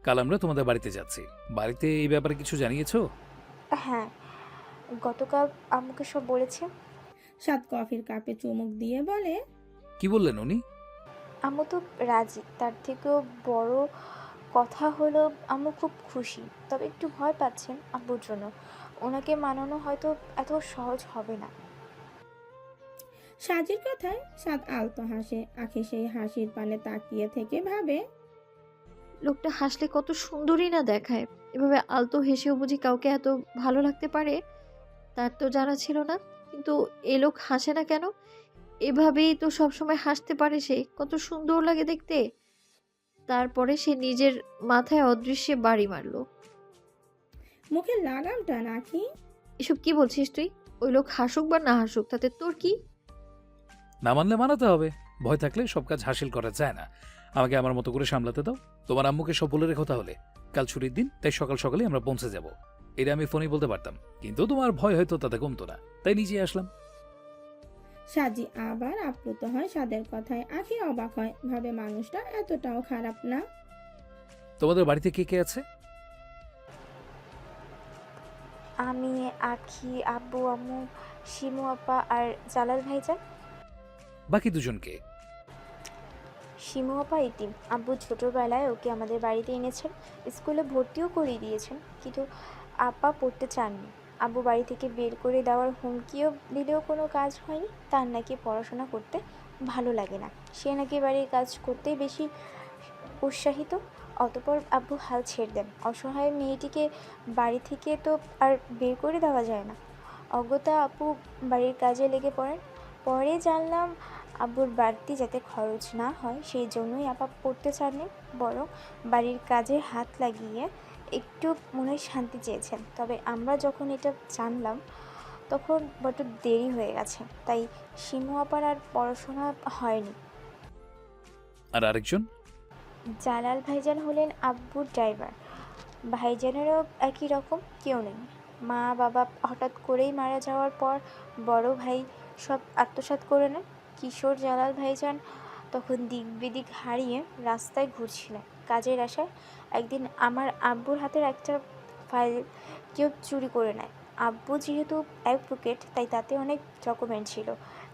কাল আমরা তোমাদের বাড়িতে যাচ্ছি। বাড়িতে এই ব্যাপারে কিছু জানিয়েছো? হ্যাঁ, গতকাল আম্মুকে সব বলেছে। সাদ কফির কাপে চুমুক দিয়ে বলে, কি বললেন উনি? আম্মু তো রাজি। তার থেকেও বড় কথা হলো আম্মু খুব খুশি, তবে একটু ভয় পাচ্ছেন আব্বুর জন্য। ওনাকে মানানো হয়তো এত সহজ হবে না। সাজির কথায় সাদ আলতো হাসে। আখি সেই হাসির পানে তাকিয়ে থেকে ভাবে, লোকটা হাসলে কত সুন্দরই না দেখায়। এভাবে আলতো হেসেও বুঝি কাউকে এত ভালো লাগতে পারে? তার তো জানা ছিল না। কিন্তু এ লোক হাসে না কেন? এভাবেই তো সবসময় হাসতে পারে সে। কত সুন্দর লাগে দেখতে। তারপরে সে নিজের মাথায় অদৃশ্যে বাড়ি মারলো। মুখের লাগাম টান আখি। এসব কি বলছিস তুই? ওই লোক হাসুক বা না হাসুক তাতে তোর কি? না মানলে মানাতে হবে। ভয় থাকলে সব কাজ হাসিল করা যায় না। আমাকে আমার মতো করে সামলাতে দাও। তোমার আম্মুকে সব বলে রেখো তাহলে। কাল ছুটির দিন, তাই সকাল সকালে আমরা পৌঁছে যাব। এটা আমি ফোনেই বলতে পারতাম, কিন্তু তোমার ভয় হয়তো তাতে কমতো না, তাই নিজেই আসলাম। সাজি আবার আপ্লুত হয় সাদের কথায়। আখি অবাক হয়, ভাবে মানুষটা এতটাও খারাপ না। তোমাদের বাড়িতে কে কে আছে? আমি, আখি, আব্বু, আম্মু, শিমু আপা আর জালাল ভাইজান। বাকি দুজনকে? শিমু আপা এতিম। আব্বু ছোটোবেলায় ওকে আমাদের বাড়িতে এনেছেন, স্কুলে ভর্তিও করিয়ে দিয়েছেন, কিন্তু আপা পড়তে চাননি। আব্বু বাড়ি থেকে বের করে দেওয়ার হুমকিও দিলেও কোনো কাজ হয়নি। তার নাকি পড়াশোনা করতে ভালো লাগে না, সে নাকি বাড়ির কাজ করতেই বেশি উৎসাহিত। অতপর আব্বু হাল ছেড়ে দেন। অসহায় মেয়েটিকে বাড়ি থেকে তো আর বের করে দেওয়া যায় না। অগত্যা আপু বাড়ির কাজে লেগে পড়েন। পরে জানলাম আব্বুর বাড়তি যাতে খরচ না হয় সেই জন্যই আপা পড়তে চাননি, বরং বাড়ির কাজে হাত লাগিয়ে একটু মনে শান্তি চেয়েছেন। তবে আমরা যখন এটা জানলাম তখন বড্ড দেরি হয়ে গেছে, তাই শিমু আপার আর পড়াশোনা হয়নি। আর আরেকজন? জালাল ভাইজান হলেন আব্বুর ড্রাইভার। ভাইজানেরও একই রকম কেউ নেই। মা বাবা হঠাৎ করেই মারা যাওয়ার পর বড় ভাই সব আত্মসাৎ করে নেন। কিশোর জালাল ভাইজান তখন দিক বিদিক হারিয়ে রাস্তায় ঘুরছিলেন কাজের আশায়। একদিন আমার আব্বুর হাতের একটা ফাইল কেউ চুরি করে নেয়। আব্বু যেহেতু অ্যাডভোকেট তাই তাতে অনেক ডকুমেন্ট ছিল।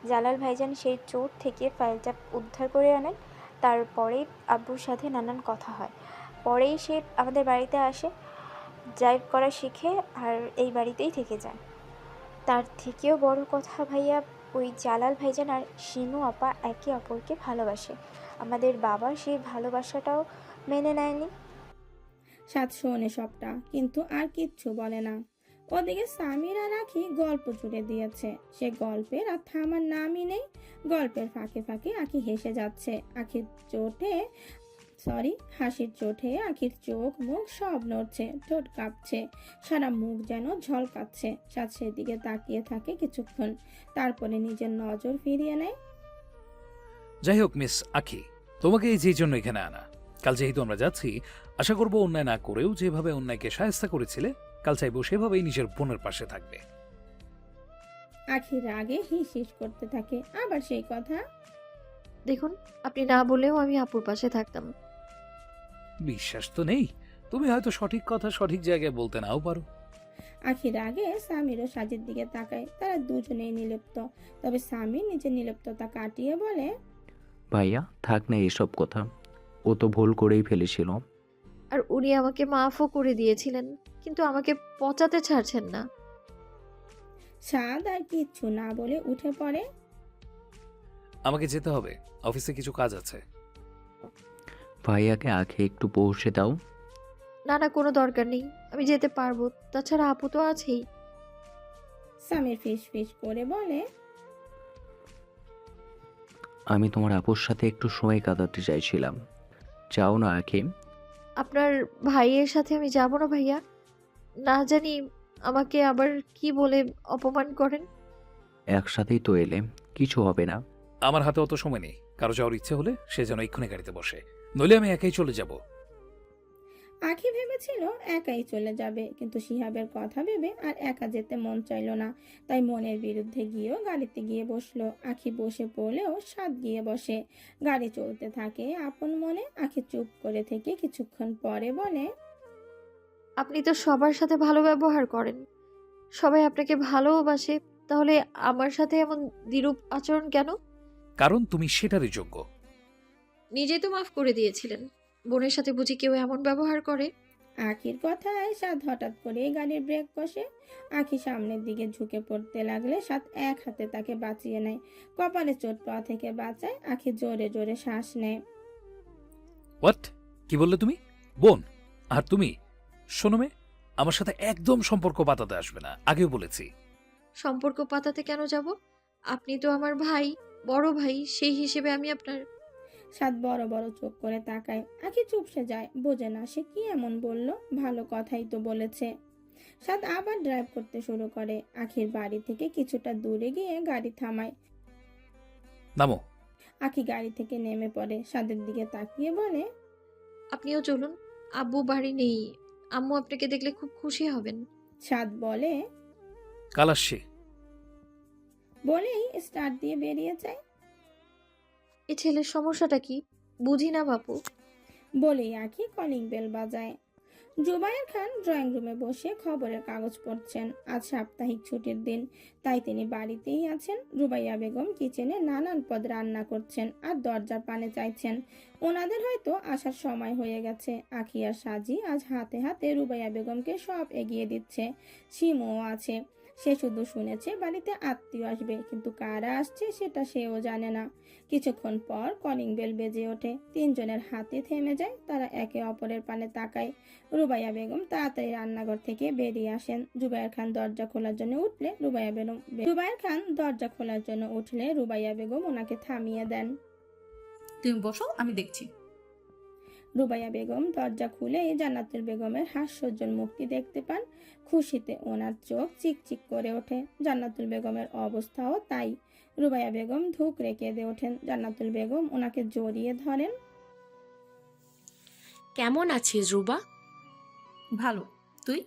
জালাল ভাইজান সেই চোর থেকে ফাইলটা উদ্ধার করে আনেন। তারপরেই আব্বুর সাথে নানান কথা হয়। পরেই সে আমাদের বাড়িতে আসে, ড্রাইভ করা শিখে আর এই বাড়িতেই থেকে যায়। তার থেকেও বড় কথা ভাইয়া, ওই জালাল ভাইজান আর শিমু আপা একে অপরকে ভালোবাসে। আমাদের বাবা সেই ভালোবাসাটাও মেনে নেয়নি। সাদ শোনে সবটা, কিন্তু আর কিচ্ছু বলে না। ওদিকে সামির আর আখি গল্প জুড়ে দিয়েছে। সে গল্পের আর থামার নামই নেই। গল্পের ফাঁকে ফাঁকে আখি হেসে যাচ্ছে। আখির চোটে হাসির চোটে আখির চোখ মুখ সব নড়ছে, ঠোঁট কাঁপছে, সারা মুখ যেন ঝলকাচ্ছে। সাদ সেদিকে তাকিয়ে থাকে কিছুক্ষণ, তারপরে নিজের নজর ফিরিয়ে নেয়। যাই হোক মিস আখি, তোমাকে এই যে জন্য এখানে আনা। কাল যেহেতু আমরা যাচ্ছি, আশা করব অন্যায় না করেও যেভাবে অন্যায়কে শায়েস্তা করেছিলে, কাল চাইবো সেভাবেই নিজের বোনের পাশে থাকবে। আখি রাগে হিস হিস করতে থাকে। আবার সেই কথা, দেখুন, আপনি না বলেও আমি আপুর পাশে থাকতাম। বিশ্বাস তো নেই। তুমি হয়তো সঠিক কথা সঠিক জায়গায় বলতে নাও পারো। আখির আগে সামির ও সাজির দিকে তাকায়। তারা দুজনেই নিলিপ্ত, তবে সামির নিজের নিলিপ্ততা কাটিয়ে বলে, ভাইয়া থাক না এসব কথা, ও তো ভুল করেই ফেলেছিল। আর উনি আমাকে মাফও করে দিয়েছিলেন, কিন্তু আমাকে পচাতে ছাড়ছেন না। সাদ আর কিচ্ছু না বলে উঠে পড়ে। আমাকে যেতে হবে, অফিসে কিছু কাজ আছে। ভাইয়াকে আগে একটু পৌঁছে দাও। না না, কোনো দরকার নেই, আমি যেতে পারবো। তাছাড়া আপু তো আছেই। সামির ফিস ফিস করে বলে, আমি তোমার আপুর সাথে একটু সময় কাটাতে চাইছিলাম, চাও না আখি? আপনার ভাইয়ের সাথে আমি যাব না ভাইয়া। না জানি আমাকে আবার কি বলে অপমান করেন। একসাথেই তো এলে, কিছু হবে না। আমার হাতে অত সময় নেই। কারো যাওয়ার ইচ্ছে হলে সে যেন এক্ষুনি গাড়িতে বসে, নইলে আমি একাই চলে যাব। আখি ভেবেছিল একাই চলে যাবে, কিন্তু শিহাবের কথা ভেবে আর একা যেতে মন চাইল না। তাই মনের বিরুদ্ধে গিয়েও গাড়িতে গিয়ে বসলো। আখি বসে পড়লেও সাদ গিয়ে বসে। গাড়ি চলতে থাকে আপন মনে। আখি চুপ করে থেকে কিছুক্ষণ পরে বলে, আপনি তো সবার সাথে ভালো ব্যবহার করেন, সবাই আপনাকে ভালোবাসে, তাহলে আমার সাথে এমন দ্বিরূপ আচরণ কেন? কারণ তুমি সেটারই যোগ্য। নিজেই তো মাফ করে দিয়েছিলেন, বোনের সাথে বুঝি কেউ এমন ব্যবহার করে? আখির কথায় সাদ হঠাৎ করে গাড়ির ব্রেক কষে। আখি সামনের দিকে ঝুঁকে পড়তে লাগলে সাদ এক হাতে তাকে বাঁচিয়ে নেয়। কপালে চোট পাওয়া থেকে বাঁচায়। আখি জোরে জোরে শ্বাস নেয়। হোয়াট? কি বললে তুমি? বোন? আর তুমি? শোনো মে, আমার সাথে একদম সম্পর্ক পাতাতে আসবে না, আগেও বলেছি। সম্পর্ক পাতাতে কেন যাব? আপনি তো আমার ভাই, বড় ভাই, সেই হিসেবে আমি আপনার। সাদ বড় বড় চোখ করে তাকায়। আখি চুপসে যায়, বোঝে না সে কি এমন বলল। ভালো কথাই তো বলেছে। সাদ আবার ড্রাইভ করতে শুরু করে। আখির বাড়ি থেকে কিছুটা দূরে গিয়ে গাড়ি থামায়। নামো। আখি গাড়ি থেকে নেমে পড়ে, সাদের দিকে তাকিয়ে বলে, আপনিও চলুন, আব্বু বাড়ি নেই, আম্মু আপনাকে দেখলে খুব খুশি হবেন। সাদ বলে, কাল আসছি। বলেই স্টার্ট দিয়ে বেরিয়ে যায়। এ ছেলের সমস্যাটা কি বুঝি না বাপু। বলেই আখি কলিং বেল বাজায়। জুবায়ের খান ড্রয়িং রুমে বসে খবরের কাগজ পড়ছেন। আজ সাপ্তাহিক ছুটির দিন, তাই তিনি বাড়িতেই আছেন। রুবাইয়া বেগম কিচেনে নানান পদ রান্না করছেন আর দরজার পানে চাইছেন। ওনাদের হয়তো আসার সময় হয়ে গেছে। আখি আর সাজি আজ হাতে হাতে রুবাইয়া বেগমকে সব এগিয়ে দিচ্ছে। সিমও আছে। সে শুধু শুনেছে বাড়িতে আত্মীয় আসবে, কিন্তু কারা আসছে সেটা সেও জানে না। কিছুক্ষণ পর কলিং বেল বেজে ওঠে। তিনজনের হাতে থেমে যায়। তারা একে অপরের পানে তাকায়। রুবাইয়া বেগম তাড়াতাড়ি রান্নাঘর থেকে বেরিয়ে আসেন। জুবায়ের খান দরজা খোলার জন্য উঠলে রুবাইয়া বেগম ওনাকে থামিয়ে দেন। তুমি বসো, আমি দেখছি। রুবাইয়া বেগম দরজা খুলে জান্নাতুল বেগমের হাস্যোজ্জ্বল মুখটি দেখতে পান। খুশিতে ওনার চোখ চিকচিক করে ওঠে। জান্নাতুল বেগমের অবস্থাও তাই। রুবাইয়া বেগম ধুকরে কেঁদে ওঠেন। জান্নাতুল বেগম ওনাকে জড়িয়ে ধরেন। কেমন আছিস রুবা? ভালো, তুই?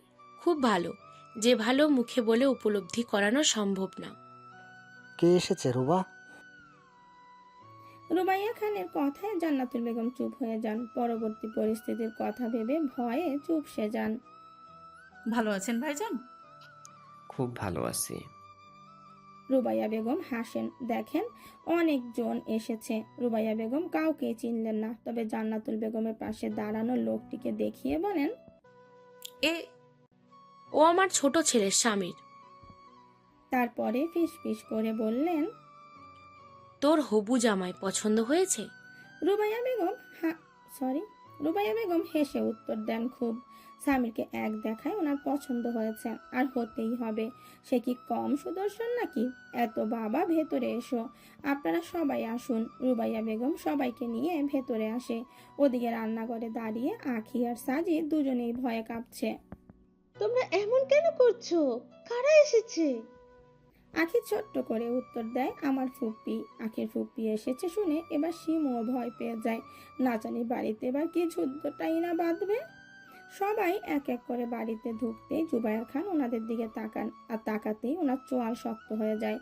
খুব ভালো। যে ভালো মুখে বলে উপলব্ধি করানো সম্ভব না। কে এসেছে রুবা? রুবাইয়া খানের কথায় জান্নাতুল বেগম চুপ হয়ে যান। পরবর্তী পরিস্থিতির কথা ভেবে ভয়ে চুপসে যান। ভালো আছেন ভাইজান? খুব ভালো আছি। রুবাইয়া বেগম হাসেন। দেখেন অনেকজন এসেছে। রুবাইয়া বেগম কাউকে চিনলেন না, তবে জান্নাতুল বেগমের পাশে দাঁড়ানো লোকটিকে দেখিয়ে বলেন, এ ও আমার ছোট ছেলের স্বামীর। তারপরে ফিসফিস করে বললেন, তোর হবু জামাই পছন্দ হয়েছে? রুবাইয়া বেগম রুবাইয়া বেগম হেসে উত্তর দেন, খুব। স্বামীরকে এক দেখায় ওনার পছন্দ হয়েছে, আর হতেই হবে। সে কি কম সুদর্শন নাকি? এত বাবা, ভেতরে এসো, আপনারা সবাই আসুন। রুবাইয়া বেগম সবাইকে নিয়ে ভেতরে আসে। ওদিকে রান্নাঘরে দাঁড়িয়ে আখি আর সাজি দুজনেই ভয়ে কাঁপছে। তোমরা এমন কেন করছো? কারা এসেছে? আখি ছোট্ট করে উত্তর দেয়, আমার ফুপ্পি। আখির ফুপ্পি এসেছে শুনে এবার শিমও ভয় পেয়ে যায়। না জানি বাড়িতে এবার কি যুদ্ধটাই না বাঁধবে। সবাই এক এক করে বাড়িতে ঢুকতেই জুবায়ের খান ওনাদের দিকে তাকান, আর তাকাতেই ওনার চোয়াল শক্ত হয়ে যায়।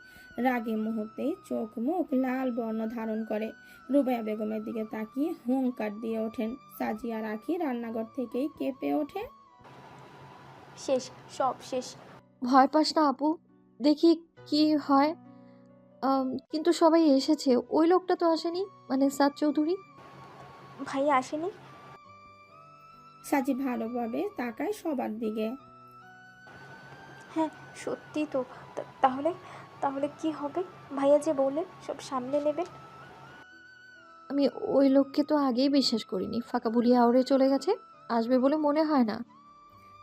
রাগে মুহূর্তেই চোখ মুখ লাল বর্ণ ধারণ করে। রুবাইয়া বেগমের দিকে তাকিয়ে হুঙ্কার দিয়ে ওঠেন। সাজিয়া রাখি রান্নাঘর থেকেই কেঁপে ওঠে। শেষ, সব শেষ। ভয় পাস না আপু, দেখি কি হয়। কিন্তু সবাই এসেছে, ওই লোকটা তো আসেনি, মানে সাদ চৌধুরী। ভাইয়া আসেনি? সাজি ভালোভাবে তাকায় সবার দিকে। হ্যাঁ, সত্যি তো। তাহলে তাহলে কি হবে? ভাইয়া যে বললেন সব সামলে নেবেন। আমি ওই লোককে তো আগেই বিশ্বাস করিনি, ফাঁকা বুলিয়ে আউড়ে চলে গেছে, আসবে বলে মনে হয় না।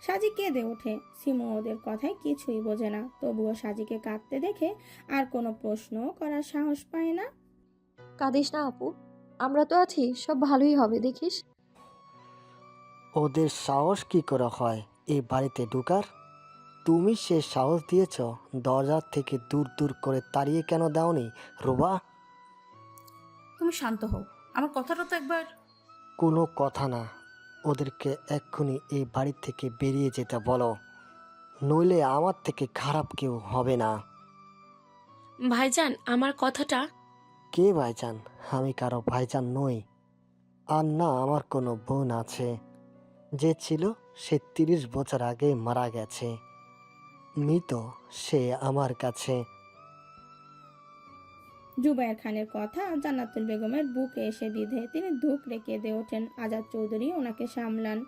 সাজি কেঁদে ওঠে। সিমু ওদের কথায় কিছুই বোঝে না, তবুও সাজিকে কাঁদতে দেখে আর কোনো প্রশ্ন করার সাহস পায় না। কাঁদিস না আপু, আমরা তো আছি, সব ভালোই হবে, দেখিস। ওদের সাহস কি করে হয় এই বাড়িতে ঢুকার? তুমি সে সাহস দিয়েছ? দরজার থেকে দূর দূর করে তাড়িয়ে কেন দাওনি রুবা? তুমি শান্ত হও, আমার কথাটা তো একবার। কোনো কথা না। ওদেরকে এক্ষুনি এই বাড়ি থেকে বেরিয়ে যেতে বলো, নইলে আমার থেকে খারাপ কেউ হবে না। ভাইজান, আমার কথাটা। কে ভাইজান? আমি কারো ভাইজান নই। আর না আমার কোনো বোন আছে। যে ছিল সে 30 বছর আগে মারা গেছে। মৃত সে আমার কাছে। জুবায়ের খানের কথা জান্নাতুল বেগমের বুকে এসে বিঁধে তিনি ধুকরে কেঁদে ওঠেন। আজাদ চৌধুরী ওনাকে সামলান।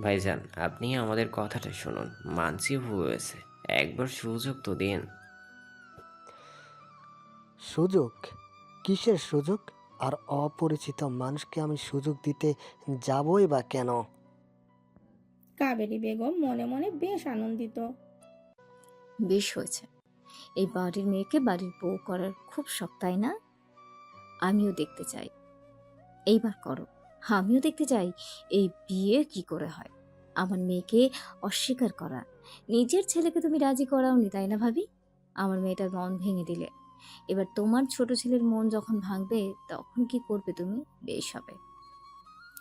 ভাইজান, আপনি আমাদের কথাটা শুনুন। মানছি ভুল হয়েছে, একবার সুযোগ তো দিন। সুযোগ? কিসের সুযোগ? আর অপরিচিত মানুষকে আমি সুযোগ দিতে যাবই বা কেন? কাবেরী বেগম মনে মনে বেশ আনন্দিত। বেশ হয়েছে। এই বাড়ির মেয়েকে বাড়ির বউ করার খুব শখ, তাই না? আমিও দেখতে চাই, এইবার করো। আমিও দেখতে চাই এই বিয়ে কি করে হয়। আমার মেয়েকে অস্বীকার করা, নিজের ছেলেকে তুমি রাজি করাওনি, তাই না ভাবি? আমার মেয়েটার মন ভেঙে দিলে, এবার তোমার ছোট ছেলের মন যখন ভাঙবে তখন কি করবে তুমি? বেশ হবে।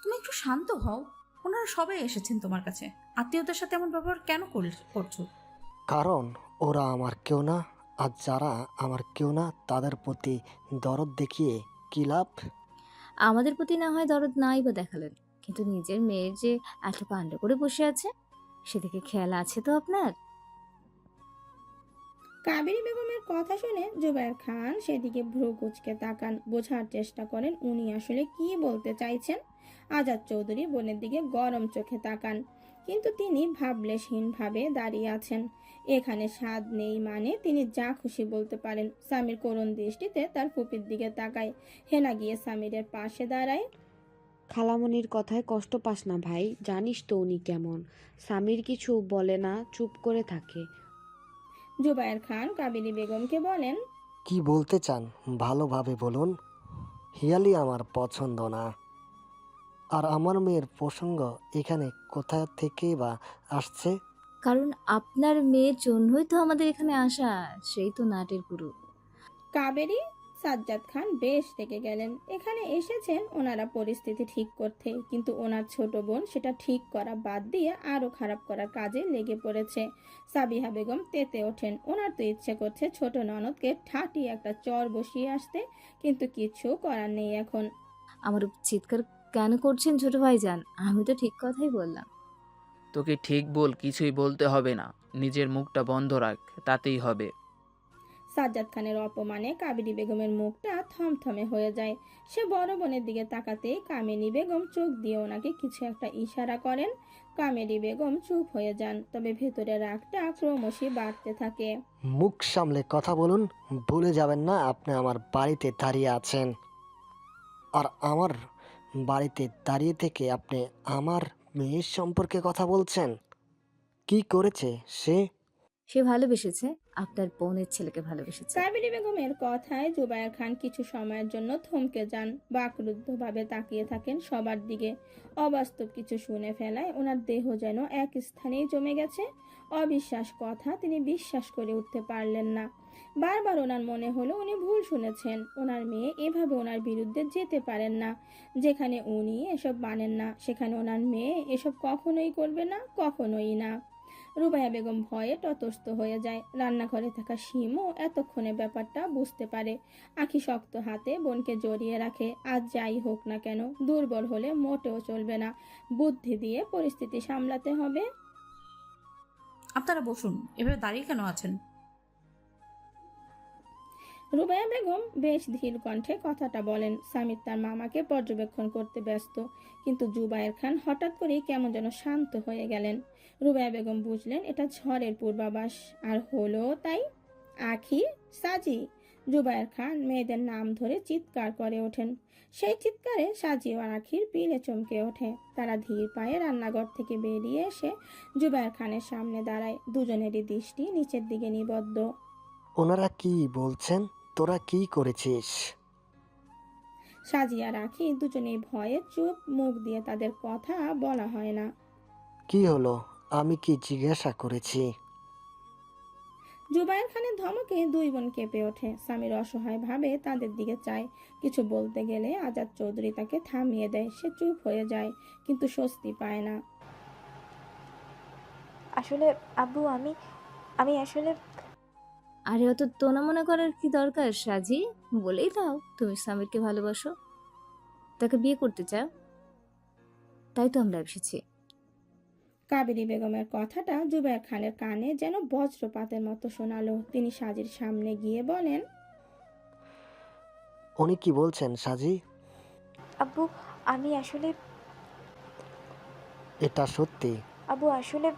তুমি একটু শান্ত হও। ওনারা সবাই এসেছেন তোমার কাছে, আত্মীয়দের সাথে এমন ব্যবহার কেন করছো? কারণ ওরা আমার কেউ না, আর যারা আমার কেউ না তাদের প্রতি দরদ দেখিয়ে কি লাভ? আমাদের প্রতি না হয় দরদ নাই বা দেখালেন, কিন্তু নিজের মেয়ের যে এত কাণ্ড করে বসে আছে সেদিকে খেয়াল আছে তো আপনার? কাবেরী বেগমের কথা শুনে জুবায়ের খান সেদিকে ভ্রু কুঁচকে তাকান, বোঝার চেষ্টা করেন উনি আসলে কি বলতে চাইছেন। আজাদ চৌধুরী বোনের দিকে গরম চোখে তাকান, কিন্তু তিনি ভাবলেশহীনভাবে দাঁড়িয়ে আছেন। এখানে স্বাদ নেই মানে তিনি যা খুশি বলতে পারেন। সামির করুণ দৃষ্টিতে তার ফুপির দিকে তাকায়। হেনা গিয়ে সামিরের পাশে দাঁড়ায়। খালামণির কথায় কষ্ট পাস না ভাই, জানিস তো উনি কেমন। স্বামীর কিছু বলে না, চুপ করে থাকে। জুবায়ের খান কাবেরী বেগমকে বলেন, কি বলতে চান ভালোভাবে বলুন। হিয়ালি আমার পছন্দ না। আর আমার মেয়ের প্রসঙ্গ এখানে কোথা থেকে বা আসছে? কারণ আপনার মেয়ের জন্যই তো আমাদের এখানে আসা, সেই তো নাটের গুরু। কাবেরী সাজ্জাদ খান বেশ থেকে গেলেন। এখানে এসেছেন ওনারা পরিস্থিতি ঠিক করতে, কিন্তু ওনার ছোট বোন সেটা ঠিক করা বাদ দিয়ে আরো খারাপ করার কাজে লেগে পড়েছে। সাবিহা বেগম তেতে ওঠেন। ওনার তো ইচ্ছে করছে ছোট ননদকে ঠাটিয়ে একটা চর বসিয়ে আসতে, কিন্তু কিছু করার নেই এখন। আমার উপর চিৎকার কেন করছেন ছোট ভাইজান? আমি তো ঠিক কথাই বললাম। তোকে ঠিক বল, কিছুই বলতে হবে না, নিজের মুখটা বন্ধ রাখ, তাতেই হবে। সাজ্জাদ খানের অপমানে কাবেরী বেগমের মুখটা থমথমে হয়ে যায়। সে বড় বোনের দিকে তাকাতেই কামিনী বেগম চোখ দিয়ে ওনাকে কিছু একটা ইশারা করেন। কামেরী বেগম চুপ হয়ে যান, তবে ভেতরে রাগটা ক্রমশই বাড়তে থাকে। মুখ সামলে কথা বলুন। ভুলে যাবেন না আপনি আমার বাড়িতে দাঁড়িয়ে আছেন। আর আমার বাড়িতে দাঁড়িয়ে থেকে আপনি আমার মেয়ের সম্পর্কে কথা বলছেন। কি করেছে সে? সে ভালোবেসেছে, আপনার বোনের ছেলেকে ভালোবেসেছে। কাবেরী বেগমের কথায় জুবায়ের খান কিছু সময়ের জন্য থমকে যান, বাকরুদ্ধভাবে তাকিয়ে থাকেন সবার দিকে। অবাস্তব কিছু শুনে ফেলায় ওনার দেহ যেন এক স্থানেই জমে গেছে। অবিশ্বাস কথা তিনি বিশ্বাস করে উঠতে পারলেন না। বারবার ওনার মনে হলো উনি ভুল শুনেছেন। ওনার মেয়ে এভাবে ওনার বিরুদ্ধে যেতে পারেন না। যেখানে উনি এসব মানেন না সেখানে ওনার মেয়ে এসব কখনোই করবে না, কখনোই না। রুবাইয়া বেগম ভয়ে ততস্থ হয়ে যায়। রান্নাঘরে থাকা শিমও এতক্ষণে ব্যাপারটা বুঝতে পারে। আখি শক্ত হাতে বোনকে জড়িয়ে রাখে। আজ যাই হোক না কেন, দুর্বল হলে মোটেও চলবে না। বুদ্ধি দিয়ে পরিস্থিতি সামলাতে হবে। আপনারা বসুন, এভাবে দাঁড়িয়ে কেন আছেন? রুবাইয়া বেগম বেশ ধীর কণ্ঠে কথাটা বলেন। সামির তার মামাকে পর্যবেক্ষণ করতে ব্যস্ত, কিন্তু জুবায়ের খান হঠাৎ করেই কেমন যেন শান্ত হয়ে গেলেন। রুবাইয়া বেগম বুঝলেন এটা ঝড়ের পূর্বাভাস, আর হলো তাই। আখি, সাজি। জুবায়ের খান মেয়েদের নাম ধরে চিৎকার করে ওঠেন। সেই চিৎকারে সাজি ও আখির পিলে চমকে ওঠে। তারা ধীর পায়ে রান্নাঘর থেকে বেরিয়ে এসে জুবায়ের খানের সামনে দাঁড়ায়। দুজনেরই দৃষ্টি নিচের দিকে নিবদ্ধ। ওনারা কি বলছেন? তোরা কি করেছিস? সাজিয়া রাখি দুজনেই ভয়ে চুপ, মুখ দিয়ে তাদের কথা বলা হয় না। কি হলো? আমি কি জিজ্ঞাসা করেছি? জুবায়ের খানের ধমকে দুই বোন কেঁপে ওঠে। সামির অসহায়ভাবে তাদের দিকে চায়। কিছু বলতে গেলে আজাদ চৌধুরী তাকে থামিয়ে দেয়। সে চুপ হয়ে যায়, কিন্তু স্বস্তি পায় না। আসলে আব্বু আমি আমি আসলে আরে অত তোনা মনে করার কি দরকার সাজি? বলেই দাও তুমি সামিরকে ভালোবাসো, তাকে বিয়ে করতে চাও। তাই তো আমরা এসেছি। কাবেরী বেগমের কথাটা জুবায়ের খানের কানে যেন বজ্রপাতের মতো শোনালো। তিনি সাজির সামনে গিয়ে বলেন, উনি কি বলছেন সাজি? আব্বু আমি আসলে এটা সত্যি? আব্বু আসলে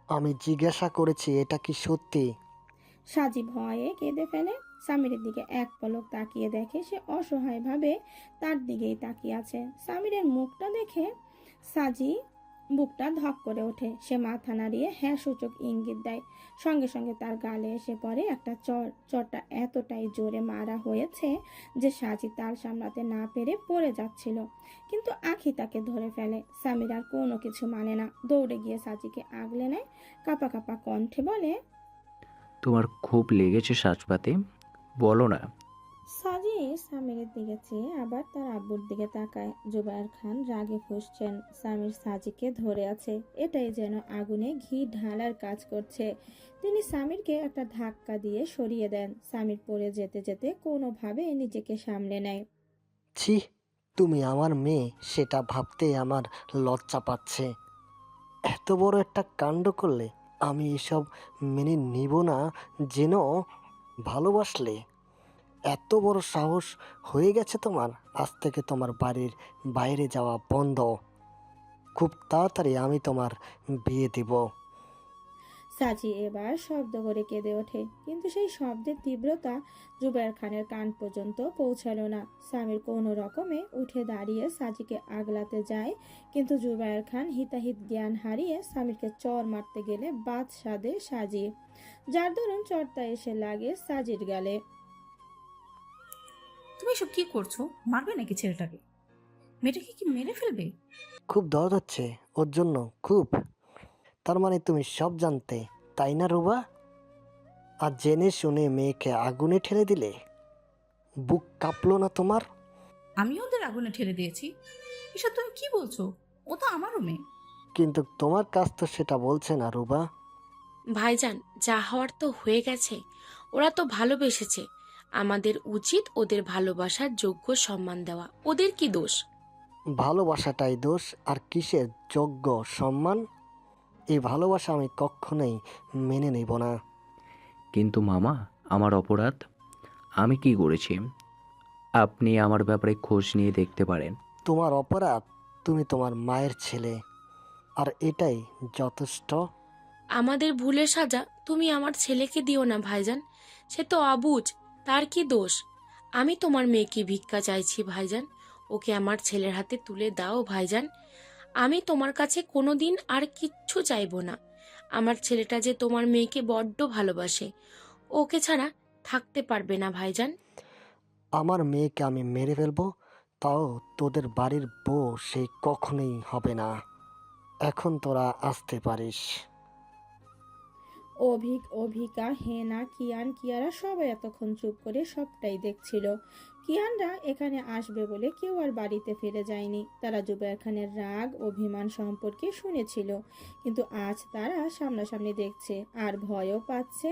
আমি জিজ্ঞাসা করেছি এটা কি সত্যি? সাজি ভয়ে কেঁদে ফেলে। সামিরের দিকে এক পলক তাকিয়ে দেখে সে অসহায়ভাবে তার দিকেই তাকিয়ে আছে। সামিরের মুখটা দেখে সাজি বুকটা ধক করে ওঠে। সে মাথা নাড়িয়ে হ্যাঁ সূচক ইঙ্গিত দেয়। সঙ্গে সঙ্গে তার গালে এসে পড়ে একটা চর। চরটা এতটাই জোরে মারা হয়েছে যে সাজি তাল সামলাতে না পেরে পড়ে যাচ্ছিল, কিন্তু আখি তাকে ধরে ফেলে। সামির আর কোনো কিছু মানে না, দৌড়ে গিয়ে সাজিকে আগলে নেয়। কাঁপা কাঁপা কণ্ঠে বলে, তোমার খুব লেগেছে সাজপাতে, বলো না। সাজি সামিরের দিকে চেয়ে আবার তার আব্বুর দিকে তাকায়। জুবায়ের খান রাগে ফুঁসছেন। সামির সাজিকে ধরে আছে, এটাই যেন আগুনে ঘি ঢালার কাজ করছে। তিনি সামিরকে একটা ধাক্কা দিয়ে সরিয়ে দেন। সামির পড়ে যেতে যেতে কোনোভাবে নিজেকে সামলে নেয়। ছি, তুমি আমার মেয়ে সেটা ভাবতে আমার লজ্জা পাচ্ছে। এত বড় একটা কাণ্ড করলে আমি এসব মেনে নিব না। যেন ভালোবাসলে এত বড় সাহস হয়ে গেছে তোমার। আজ থেকে তোমার বাড়ির বাইরে যাওয়া বন্ধ। খুব তাড়াতাড়ি আমি তোমার বিয়ে দেব। সাজি এবার শব্দ করে কেঁদে ওঠে, কিন্তু সেই শব্দের তীব্রতা জুবায়ের খানের কান পর্যন্ত পৌঁছালো না। সামির কোনো রকমে উঠে দাঁড়িয়ে সাজিকে আগলাতে যায়, কিন্তু জুবায়ের খান হিতাহিত জ্ঞান হারিয়ে সামিরকে চর মারতে গেলে বাদ সাধে সাজি, যার দরুন চরটা এসে লাগে সাজির গালে। তুমি এসব কি করছো? মারবে নাকি ছেলেটাকে? মেয়েটাকে কি মেরে ফেলবে? খুব দরদ হচ্ছে ওর জন্য, খুব। তার মানে তুমি সব জানতে, তাই না রুবা? আর জেনে শুনে মেয়েকে আগুনে ঠেলে দিলে? বুক কাঁপলো না তোমার? আমি ওদের আগুনে ঠেলে দিয়েছি? এসব তুমি কি বলছো? ও তো আমারও মেয়ে। কিন্তু তোমার কাজ তো সেটা বলছে না রুবা। ভাইজান, যা হওয়ার তো হয়ে গেছে। ওরা তো ভালোবেসেছে। আমাদের উচিত ওদের ভালোবাসার যোগ্য সম্মান দেওয়া। ওদের কি দোষ? ভালোবাসাটাই দোষ, আর কিসের যোগ্য সম্মান? এই ভালোবাসা আমি কখনোই মেনে নেব না। কিন্তু মামা, আমার অপরাধ, আমি কি করেছি? আপনি আমার ব্যাপারে খোঁজ নিয়ে দেখতে পারেন। তোমার অপরাধ, তুমি তোমার মায়ের ছেলে, আর এটাই যথেষ্ট। আমাদের ভুলের সাজা তুমি আমার ছেলেকে দিও না ভাইজান। সে তো অবুঝ, তার কি দোষ? আমি তোমার মেয়েকে ভিক্ষা চাইছি ভাইজান। ওকে আমার ছেলের হাতে তুলে দাও ভাইজান। আমি তোমার কাছে কোনোদিন আর কিচ্ছু চাইবো না। আমার ছেলেটা যে তোমার মেয়েকে বড্ড ভালোবাসে, ওকে ছাড়া থাকতে পারবে না ভাইজান। আমার মেয়েকে আমি মেরে ফেলবো, তাও তোদের বাড়ির বউ সে কখনোই হবে না। এখন তোরা আসতে পারিস। অভিক, অভিকা, হেনা, কিয়ান, কিয়ারা সবাই এতক্ষণ চুপ করে সবটাই দেখছিল। কিয়ানরা এখানে আসবে বলে কেউ আর বাড়িতে ফিরে যায়নি। তারা জুবায়ের খানের রাগ অভিমান সম্পর্কে শুনেছিল, কিন্তু আজ তারা সামনাসামনি দেখছে আর ভয়ও পাচ্ছে।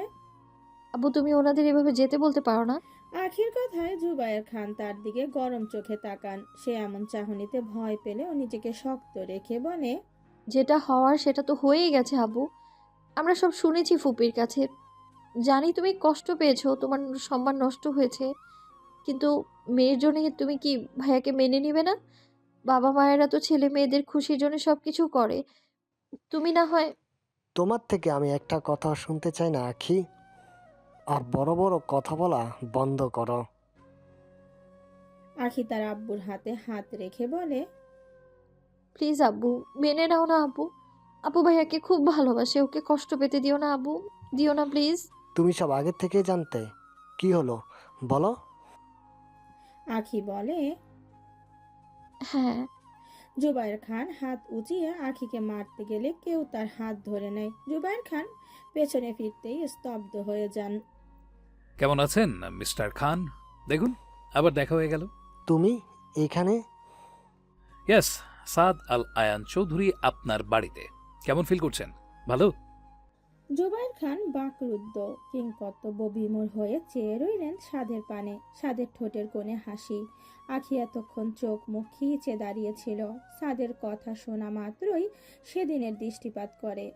আব্বু, তুমি ওনাদের এভাবে যেতে বলতে পারো না। আখির কথায় জুবায়ের খান তার দিকে গরম চোখে তাকান। সে এমন চাহনিতে ভয় পেলেও নিজেকে শক্ত রেখে বলে, যেটা হওয়ার সেটা তো হয়েই গেছে আব্বু। আমরা সব শুনেছি ফুপির কাছে। জানি তুমি কষ্ট পেয়েছো, তোমার সম্মান নষ্ট হয়েছে, কিন্তু মেয়ের জন্য তুমি কি ভাইয়াকে মেনে নিবে না? বাবা মায়েরা তো ছেলে মেয়েদের খুশির জন্য সবকিছু করে। তুমি না হয়। তোমার থেকে আমি একটা কথা শুনতে চাই না আখি। আর বড় বড় কথা বলা বন্ধ করো। আখি তার আব্বুর হাতে হাত রেখে বলে, প্লিজ আব্বু, মেনে নাও না আব্বু। আপু ভাইয়াকে খুব ভালোবাসে, ওকে কষ্ট পেতে দিও না আব্বু, দিও না প্লিজ। তুমি সব আগের থেকে জানতে? কি হলো বলো? আখি বলে, হ্যাঁ। জুবায়ের খান হাত উঁচিয়ে আখিকে মারতে গেলে কেউ তার হাত ধরে নেয়। জুবায়ের খান পেছনে ফিরতেই স্তব্ধ হয়ে যান। কেমন আছেন মিস্টার খান? দেখুন, আবার দেখা হয়ে গেল। তুমি এখানে? ইয়েস, সাদ আল আয়ান চৌধুরী আপনার বাড়িতে। কেমন ফিল করছেন? ভালো? জুবায়ের খান বাকরুদ্ধ কিংকর্তব্য বিমূঢ় হয়ে চেয়ে রইলেন সাদের পানে। সাদের ঠোঁটের কোণে হাসি। আখি এতক্ষণ চোখ মুখ খিচে দাঁড়িয়েছিল। সাদের কথা শোনা মাত্রই সেদিনের দৃষ্টিপাত করে।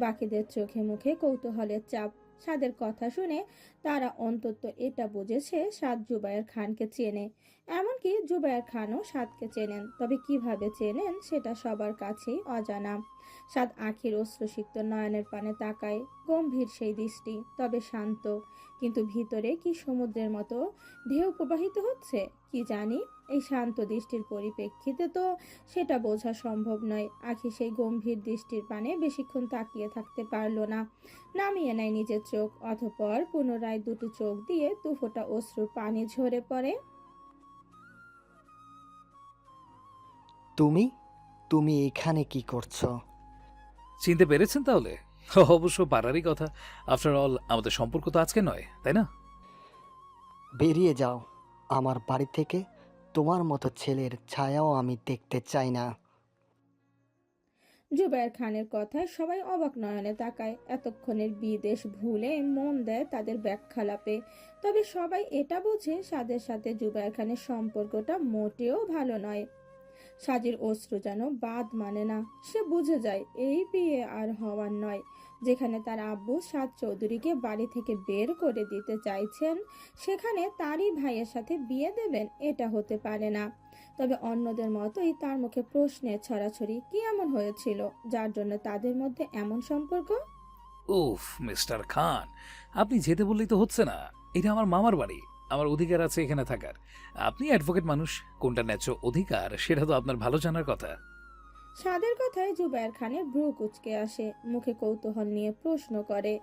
বাকিদের চোখে মুখে কৌতূহলের চাপ। সাদের কথা শুনে তারা অন্তত এটা বুঝেছে সাদ জুবায়ের খানকে চেনে। এমনকি জুবায়ের খানও সাদকে চেনেন, তবে কিভাবে চেনেন সেটা সবার কাছেই অজানা। সাদ আখির অশ্রুসিক্ত নয়নের পানে তাকায়। গম্ভীর সেই দৃষ্টি, তবে শান্ত। কিন্তু ভিতরে কি সমুদ্রের মতো ঢেউ প্রবাহিত হচ্ছে কি জানি। এই শান্ত দৃষ্টির পরিপ্রেক্ষিতে তো সেটা বোঝা সম্ভব নয়। আখি সেই গম্ভীর দৃষ্টির পানে বেশিক্ষণ তাকিয়ে থাকতে পারল না। নামিয়ে নেয় নিজের চোখ, অতঃপর পুনরায় দুটো চোখ দিয়ে দুফোঁটা অশ্রুর পানি ঝরে পড়ে। তুমি তুমি এখানে কি করছো? চিনতে পেরেছেন তাহলে? অবশ্য পারারই কথা। আফটার অল আমাদের সম্পর্ক তো আজকে নয়, তাই না? বেরিয়ে যাও আমার বাড়ি থেকে। তোমার মতো ছেলের ছায়াও আমি দেখতে চাই না। জুবায়ের খানের কথায় সবাই অবাক নয়নে তাকায়। এতক্ষণের বিদেশ ভুলে মন দেয় তাদের ব্যাখ্যালাপে। তবে সবাই এটা বোঝে সাদের সাথে জুবায়ের খানের সম্পর্কটা মোটেও ভালো নয়। সাজির অশ্রু যেন বাদ মানে না। সে বুঝে যায় এই বিয়ে আর হওয়ার নয়। যেখানে তার আব্বু সাদ চৌধুরীকে বাড়ি থেকে বের করে দিতে চাইছেন, সেখানে তারই ভাইয়ের সাথে বিয়ে দেবেন, এটা হতে পারে না। তবে অন্যদের মতোই তার মুখে প্রশ্নের ছড়াছড়ি। কি এমন হয়েছিল যার জন্য তাদের মধ্যে এমন সম্পর্ক? উফ মিস্টার খান, আপনি যেতে বললেই তো হচ্ছে না। এটা আমার মামার বাড়ি, আমার অধিকার আছে এখানে থাকার। আপনি অ্যাডভোকেট মানুষ, কোনটা ন্যায্য অধিকার সেটা তো আপনার ভালো জানার কথা। সাদের কথায় জুবায়ের খানের ভ্রু কুঁচকে আসে। মুখে কৌতূহল নিয়ে প্রশ্ন করে।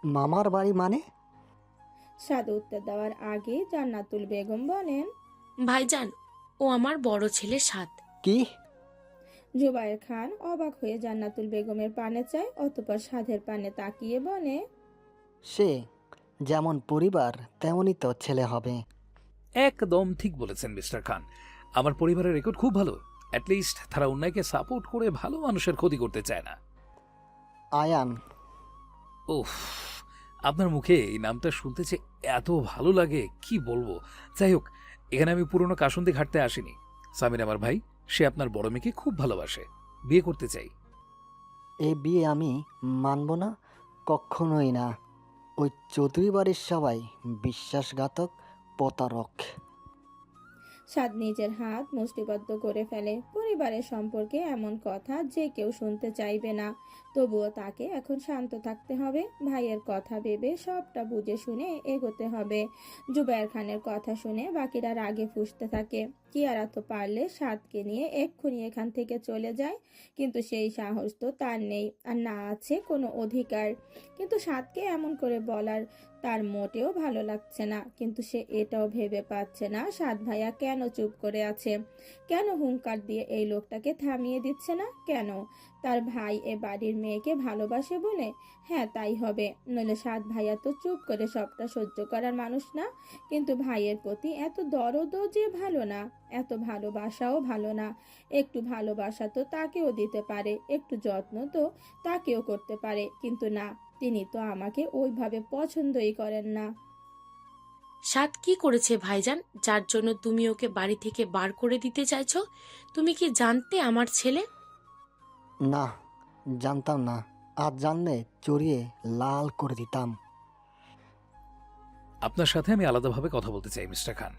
মামার বাড়ি মানে? সাদ উত্তর দেওয়ার আগে জান্নাতুল বেগম বলেন, ভাইজান, ও আমার বড় ছেলে সাদ। কি? জুবায়ের খান অবাক হয়ে জান্নাতুল বেগমের পানে চায়, অতঃপর সাদের পানে তাকিয়ে বলে, সে যেমন পরিবার তেমনই তো ছেলে হবে। একদম ঠিক বলেছেন মিস্টার খান। আমার পরিবারের রেকর্ড খুব ভালো। অ্যাটলিস্ট তারা অন্যায়কে সাপোর্ট করে ভালো মানুষের ক্ষতি করতে চায় না। আয়ান। উফ, আপনার মুখে এই নামটা শুনতে যে এত ভালো লাগে কি বলবো। যাই হোক, এখানে আমি পুরনো কাসন্দি ঘাটতে আসিনি। সামির আমার ভাই, সে আপনার বড় মেয়েকে খুব ভালোবাসে, বিয়ে করতে চাই। এই বিয়ে আমি মানব না, কখনোই না। ওই চৌধুরী বাড়ির সবাই বিশ্বাসঘাতক, প্রতারক। সাদ নিজের হাত মুষ্টিবদ্ধ করে ফেলে। পরিবারের সম্পর্কে এমন কথা যে কেউ শুনতে চাইবে না, তবুও তাকে এখন শান্ত থাকতে হবে। ভাইয়ের কথা ভেবে সবটা বুঝে শুনে এগোতে হবে। জুবায়ের খানের কথা শুনে বাকিরা রাগে ফুঁসতে থাকে। কিয়ারা তো পারলে সাদকে নিয়ে এক্ষুনি এখান থেকে চলে যায়, কিন্তু সেই সাহস তো তার নেই, আর না আছে কোনো অধিকার। কিন্তু সাদকে এমন করে বলার তার মোটেও ভালো লাগছে না। কিন্তু সে এটাও ভেবে পাচ্ছে না সাদ ভাইয়া কেন চুপ করে আছে, কেন হুঙ্কার দিয়ে এই লোকটাকে থামিয়ে দিচ্ছে না, কেন? তার ভাই এ বাড়ির মেয়েকে ভালোবাসে বলে? হ্যাঁ, তাই হবে, নইলে সাদ ভাইয়া তো চুপ করে সবটা সহ্য করার মানুষ না। কিন্তু ভাইয়ের প্রতি এত দরদও যে ভালো না, এত ভালোবাসাও ভালো না। একটু ভালোবাসা তো তাকেও দিতে পারে, একটু যত্ন তো তাকেও করতে পারে, কিন্তু না, তিনি তো আমাকে ওইভাবে পছন্দই করেন না। সাদ কি করেছে ভাইজান, যার জন্য তুমি ওকে বাড়ি থেকে বার করে দিতে চাইছো? তুমি কি জানতে আমার ছেলে? না, জানতাম না। আজ জানলে চড়িয়ে লাল করে দিতাম। আপনার সাথে আমি আলাদাভাবে কথা বলতে চাই মিস্টার খান।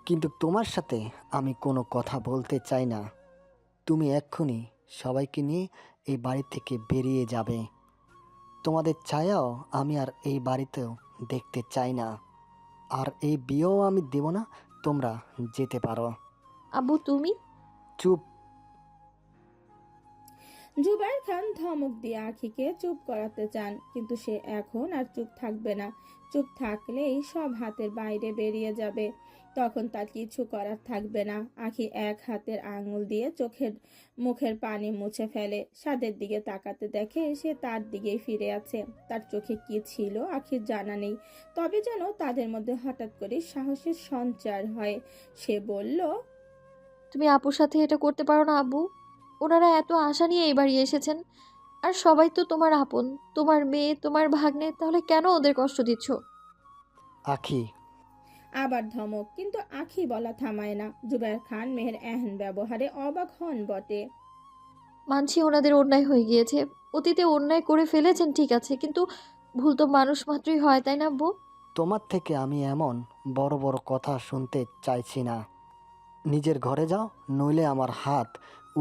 কিন্তু তোমার সাথে আমি কোনো কথা বলতে চাই না। তুমি এক্ষুনি সবাইকে নিয়ে এই বাড়ি থেকে বেরিয়ে যাবে। তোমাদের ছায়াও আমি আর এই বাড়িতেও দেখতে চাই না। আর এই বিয়েও আমি দেব না। তোমরা যেতে পারো। আব্বু তুমি? চুপ। জুবায়ের খান ধমক দিয়ে আখিকে চুপ করাতে চান, কিন্তু সে এখন আর চুপ থাকবে না। চুপ থাকলেই সব হাতের বাইরে বেরিয়ে যাবে। তখন তার কিছু করার থাকবে না। আখি এক হাতের আঙুল দিয়ে মুখের পানি মুছে ফেলে। সাদের দিকে তাকাতে দেখে সে তার দিকেই ফিরে আছে। তার চোখে কি ছিল আখির জানা নেই, তবে যেন তাদের মধ্যে হঠাৎ করে সাহসের সঞ্চার হয়। সে বলল, তুমি আপুর সাথে এটা করতে পারো না আব্বু? ওনারা এত আশা নিয়ে এই বাড়ি এসেছেন, আর সবাই তো তোমার আপন, তোমার মেয়ে, তোমার ভাগ্নে, তাহলে কেন ওদের কষ্ট দিচ্ছ? আখি, আবার ধমক, কিন্তু আখি বলা থামায় না। জুবায়ের খান মেহের এহেন ব্যবহারে অবাক হন বটে। মানছি ওনাদের অন্যায় হয়ে গিয়েছে, অতীতে অন্যায় করে ফেলেছেন, ঠিক আছে, কিন্তু ভুল তো মানুষ মাত্রই হয়, তাই না আব্বু? তোমার থেকে আমি এমন বড় বড় কথা শুনতে চাইছি না। নিজের ঘরে যাও, নইলে আমার হাত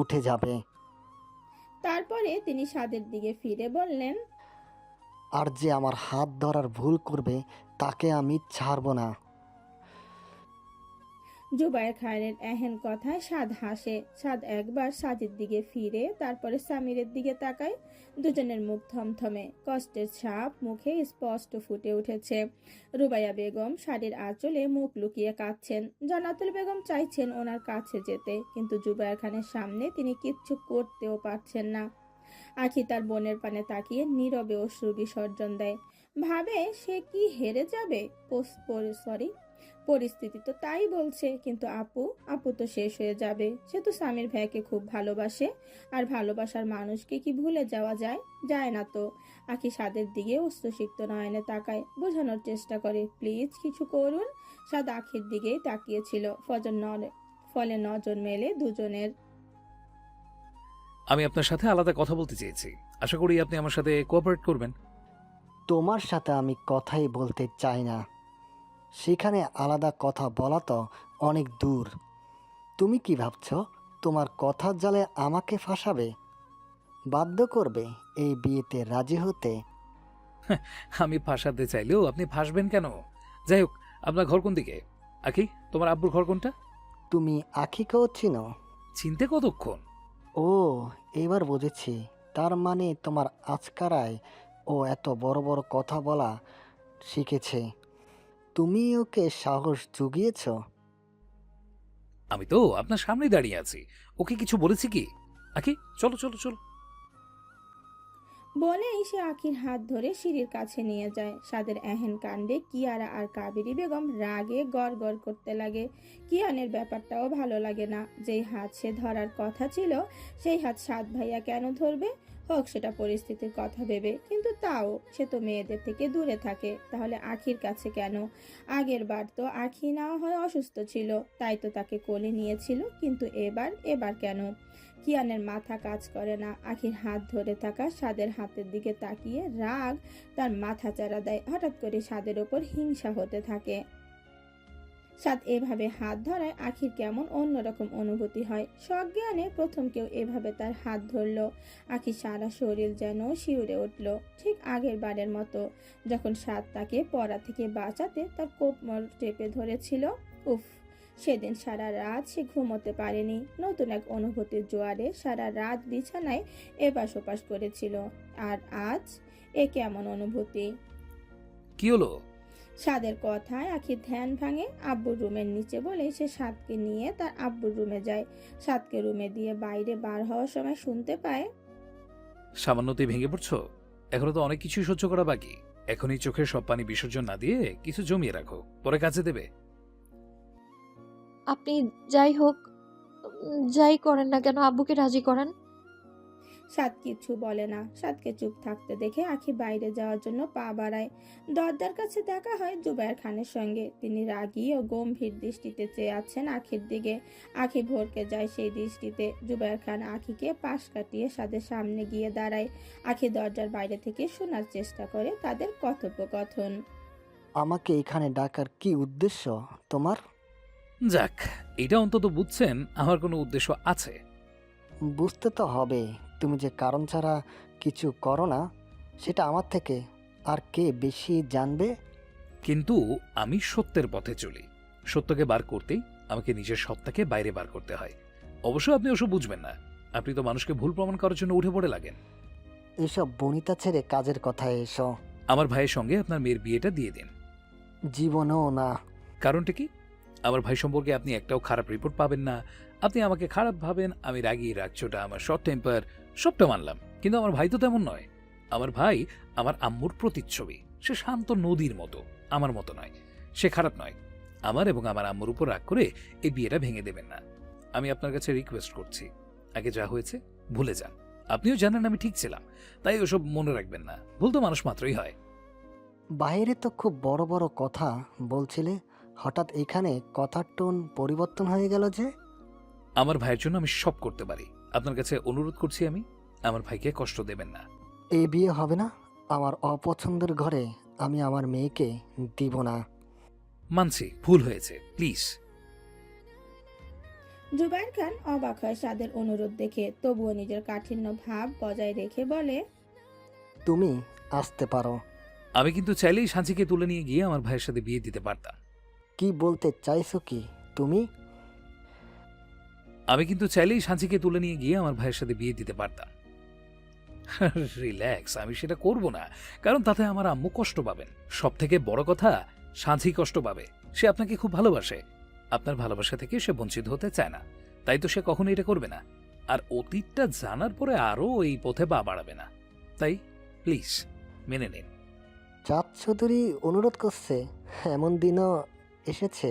উঠে যাবে। তারপরে তিনি সাদের দিকে ফিরে বললেন, আর যে আমার হাত ধরার ভুল করবে তাকে আমি ছাড়ব না। জুবায়ের খানের এহেন কথায় সাদ হাসে। সাদ একবার সাজির দিকে ফিরে তারপরে সামিরের দিকে তাকায়। দুজনের মুখ থমথমে, কষ্টের ছাপ মুখে স্পষ্ট ফুটে উঠেছে। রুবাইয়া বেগম শাড়ির আঁচলে মুখ লুকিয়ে কাঁদছেন। জান্নাতুল বেগম চাইছেন ওনার কাছে যেতে, কিন্তু জুবায়ের খানের সামনে তিনি কিচ্ছু করতেও পারছেন না। আখি তার বোনের পানে তাকিয়ে নীরবে অশ্রু বিসর্জন দেয়। ভাবে সে কি হেরে যাবে? পরিস্থিতি তো তাই বলছে, কিন্তু আপু তো শেষ হয়ে যাবে। সে তো স্বামীর ভাইকে খুব ভালোবাসে, আর ভালোবাসার মানুষকে কি ভুলে যাওয়া যায়? যায় না তো। আখি সাদের দিকে অশ্রুসিক্ত নয়নে তাকায়, বোঝানোর চেষ্টা করে, প্লিজ কিছু করুন। সাদ আখির দিকেই তাকিয়েছিল। ফলে নজর মেলে দুজনের। আমি আপনার সাথে আলাদা কথা বলতে চেয়েছি, আশা করি আপনি আমার সাথে কোঅপারেট করবেন। তোমার সাথে আমি কথাই বলতে চাই না। সেখানে আলাদা কথা বলা তো অনেক দূর। তুমি কি ভাবছো তোমার কথার জালে আমাকে ফাঁসাবে, বাধ্য করবে এই বিয়েতে রাজি হতে? আমি ফাঁসাতে চাইলেও আপনি ফাঁসবেন কেন? যাই হোক, আপনার ঘর কোন দিকে? আখি, তোমার আব্বুর ঘর কোনটা? তুমি আখিকেও চিনো? চিনতে কতক্ষণ? ও, এবার বুঝেছি। তার মানে তোমার আজকারায় ও এত বড় বড় কথা বলা শিখেছে। তুমি ওকে সাহস জুগিয়েছ? আমি তো আপনার সামনেই দাঁড়িয়ে আছি, ওকে কিছু বলেছি কি? আখি, চলো চলো চলো। বলেই সে আখির হাত ধরে সিঁড়ির কাছে নিয়ে যায়। সাদের এহেন কাণ্ডে কিয়ারা আর কাবেরী বেগম রাগে গড় গড় করতে লাগে। কিয়ানের ব্যাপারটাও ভালো লাগে না। যেই হাত সে ধরার কথা ছিল সেই হাত সাদ ভাইয়া কেন ধরবে? হোক সেটা পরিস্থিতির কথা ভেবে, কিন্তু তাও সে তো মেয়েদের থেকে দূরে থাকে, তাহলে আখির কাছে কেন? আগের বার তো আখি না হয় অসুস্থ ছিল, তাই তো তাকে কোলে নিয়েছিল, কিন্তু এবার কেন? কিয়ানের মাথা কাজ করে না। আখির হাত ধরে থাকা সাদের হাতের দিকে তাকিয়ে রাগ তার মাথা চারা দেয়। হঠাৎ করে সাদের ওপর হিংসা হতে থাকে। সাদ এভাবে হাত ধরায় আখির কেমন অন্যরকম অনুভূতি হয়। সজ্ঞানে প্রথম কেউ এভাবে তার হাত ধরলো। আখির সারা শরীর যেন শিউরে উঠল, ঠিক আগের বারের মতো, যখন সাদ তাকে পড়া থেকে বাঁচাতে তার কোমর চেপে ধরেছিল। উফ, সেদিন সারা রাত সে ঘুমোতে পারেনি। নতুন এক অনুভূতির জোয়ারে সারা রাত বিছানায় এপাশ ওপাশ করেছিল। আর আজ এ কেমন অনুভূতি? কি হলো? সাদের কথায় আখির ধ্যান ভাঙে। আব্বুর রুমের নিচে বলে সে সাদকে নিয়ে তার আব্বুর রুমে যায়। সাদকে রুমে দিয়ে বাইরে বার হওয়ার সময় শুনতে পায়, সামান্যতেই ভেঙে পড়ছো? এখনো তো অনেক কিছুই সহ্য করা বাকি। এখনই চোখের সব পানি বিসর্জন না দিয়ে কিছু জমিয়ে রাখো, পরে কাজে দেবে। আপনি যাই করেন না কেন, আব্বুকে রাজি করান। সাদ কিছু বলে না। সাদকে চুপ থাকতে দেখে আখি বাইরে যাওয়ার জন্য পা বাড়ায়। দরজার কাছে দেখা হয় জুবায়ের খানের সঙ্গে। তিনি রাগী ও গম্ভীর দৃষ্টিতে চেয়ে আছেন আখির দিকে। আখি ভরকে যায় সেই দৃষ্টিতে। জুবায়ের খান আখিকে পাশ কাটিয়ে সাদের সামনে গিয়ে দাঁড়ায়। আখি দরজার বাইরে থেকে শোনার চেষ্টা করে তাদের কথোপকথন। আমাকে এখানে ডাকার কি উদ্দেশ্য তোমার? যাক, এটা অন্তত বুঝছেন আমার কোনো উদ্দেশ্য আছে। বুঝতে তো হবে। তুমি যে কারণ ছাড়া কিছু করো না, সেটা আমার থেকে আর কে বেশি জানবে? কিন্তু আমি সত্যের পথে চলি। সত্যকে বার করতেই আমাকে নিজের সত্তাকে বাইরে বার করতে হয়। অবশ্য আপনি ওসব বুঝবেন না। আপনি তো মানুষকে ভুল প্রমাণ করার জন্য উঠে পড়ে লাগেন। এসব বনিতা ছেড়ে কাজের কথায় এসো। আমার ভাইয়ের সঙ্গে আপনার মেয়ের বিয়েটা দিয়ে দিন। জীবনেও না। কারণটা কি? আমার ভাই সম্পর্কে আপনি একটাও খারাপ রিপোর্ট পাবেন না। আপনি আমাকে খারাপ ভাবেন, আমি রাগী, রাগচোটা, আমার শর্ট টেম্পার, সবটা মানলাম। কিন্তু আমার ভাই তো তেমন নয়। আমার ভাই আমার আম্মুর প্রতিচ্ছবি। সে শান্ত নদীর মতো, আমার মতো নয়। সে খারাপ নয়। আমার এবং আমার আম্মুর উপর রাগ করে এই বিয়েটা ভেঙে দেবেন না। আমি আপনার কাছে রিকোয়েস্ট করছি, আগে যা হয়েছে ভুলে যান। আপনিও জানেন আমি ঠিক ছিলাম, তাই ওসব মনে রাখবেন না। ভুল তো মানুষ মাত্রই হয়। বাইরে তো খুব বড় বড় কথা বলছিলে, হঠাৎ এখানে কথার টোন পরিবর্তন হয়ে গেল যে? আমার ভাইয়ের জন্য আমি সব করতে পারি। আপনার কাছে অনুরোধ করছি, আমি আমার ভাইকে কষ্ট দেবেন না। এই বিয়ে হবে না। আমার অপছন্দের ঘরে আমি আমার মেয়েকে দিব না। মানছি ভুল হয়েছে, প্লিজ। জুবাইর খান অবাক হয় সাদের অনুরোধ দেখে, তবুও নিজের কাঠিন্য ভাব বজায় রেখে বলে, তুমি আসতে পারো। আমি কিন্তু চাইলেই সাঁচিকে তুলে নিয়ে গিয়ে আমার ভাইয়ের সাথে বিয়ে দিতে পারতাম। কি বলতে চাইছো কি তুমি? আমি কিন্তু চাইলেই সাঁচিকে তুলে নিয়ে গিয়ে আমার ভাইয়ের সাথে বিয়ে দিতে পারতাম। রিল্যাক্স, আমি সেটা করব না, কারণ তাতে আমার আম্মু কষ্ট পাবেন। সব থেকে বড় কথা, সাঁচি কষ্ট পাবে। সে আপনাকে খুব ভালোবাসে। আপনার ভালোবাসা থেকে সে বঞ্চিত হতে চায় না, তাই তো সে কখনো এটা করবে না। আর অতীতটা জানার পরে আরও এই পথে পা বাড়াবে না। তাই প্লিজ মেনে নিন। চাঁদ চৌধুরী অনুরোধ করছে, এমন দিনও এসেছে।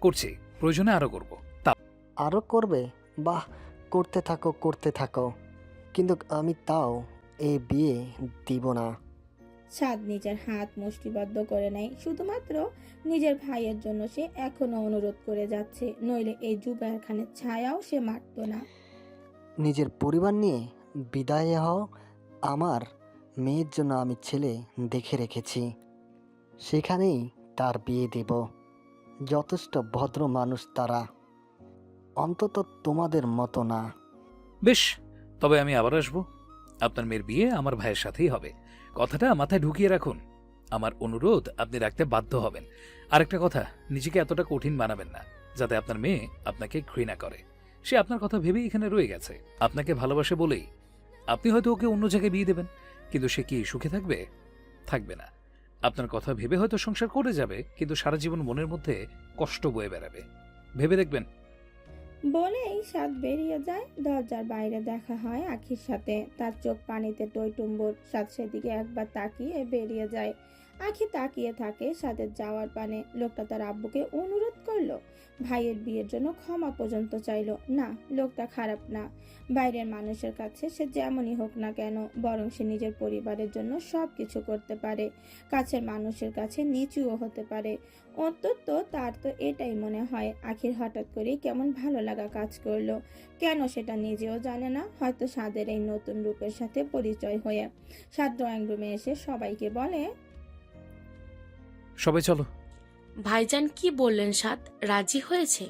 করছি, প্রয়োজনে আরও করব। আরও করবে? বাহ, করতে থাকো করতে থাকো, কিন্তু আমি তাও এই বিয়ে দিব না। সাদ নিজের হাত মুষ্টিবদ্ধ করে নেয়। শুধুমাত্র নিজের ভাইয়ের জন্য সে এখনো অনুরোধ করে যাচ্ছে, নইলে এই জুবাইর খানের ছায়াও সে মারত না। নিজের পরিবার নিয়ে বিদায় হও। আমার মেয়ের জন্য আমি ছেলে দেখে রেখেছি, সেখানেই তার বিয়ে দেব। যথেষ্ট ভদ্র মানুষ তারা, অন্তত তোমাদের মতো না। বেশ, তবে আমি আবার আসবো। আপনার মেয়ের বিয়ে আমার ভাইয়ের সাথেই হবে, কথাটা মাথায় ঢুকিয়ে রাখুন। আমার অনুরোধ আপনি রাখতে বাধ্য হবেন। আরেকটা কথা, নিজেকে এতটা কঠিন বানাবেন না যাতে আপনার মেয়ে আপনাকে ঘৃণা করে। সে আপনার কথা ভেবেই এখানে রয়ে গেছে, আপনাকে ভালোবাসে বলেই। আপনি হয়তো ওকে অন্য জায়গায় বিয়ে দেবেন, কিন্তু সে কি সুখে থাকবে? থাকবে না। আপনার কথা ভেবে হয়তো সংসার করে যাবে, কিন্তু সারা জীবন মনের মধ্যে কষ্ট বয়ে বেড়াবে। ভেবে দেখবেন। বলেই সাদ বেরিয়ে যায়। দরজার বাইরে দেখা হয় আখির সাথে। তার চোখ পানিতে টইটুম্বুর। সাদ সেদিকে একবার তাকিয়ে বেরিয়ে যায়। আখি তাকিয়ে থাকে সাদের যাওয়ার পানে। লোকটা তার আব্বুকে অনুরোধ করলো, ভাইয়ের বিয়ের জন্য ক্ষমা পর্যন্ত চাইলো না। লোকটা খারাপ না। বাইরের মানুষের কাছে সে যেমনই হোক না কেন, বরং সে নিজের পরিবারের জন্য সব কিছু করতে পারে। কাছের মানুষের কাছে নিচুও হতে পারে। অন্তত তার তো এটাই মনে হয়। আখির হঠাৎ করেই কেমন ভালো লাগা কাজ করলো, কেন সেটা নিজেও জানে না। হয়তো সাদের এই নতুন রূপের সাথে পরিচয় হয়ে। সাদ ড্রয়িং রুমে এসে সবাইকে বলে, সবাই চলো। ভাইজান কি বললেন সাদ, রাজি হয়েছে?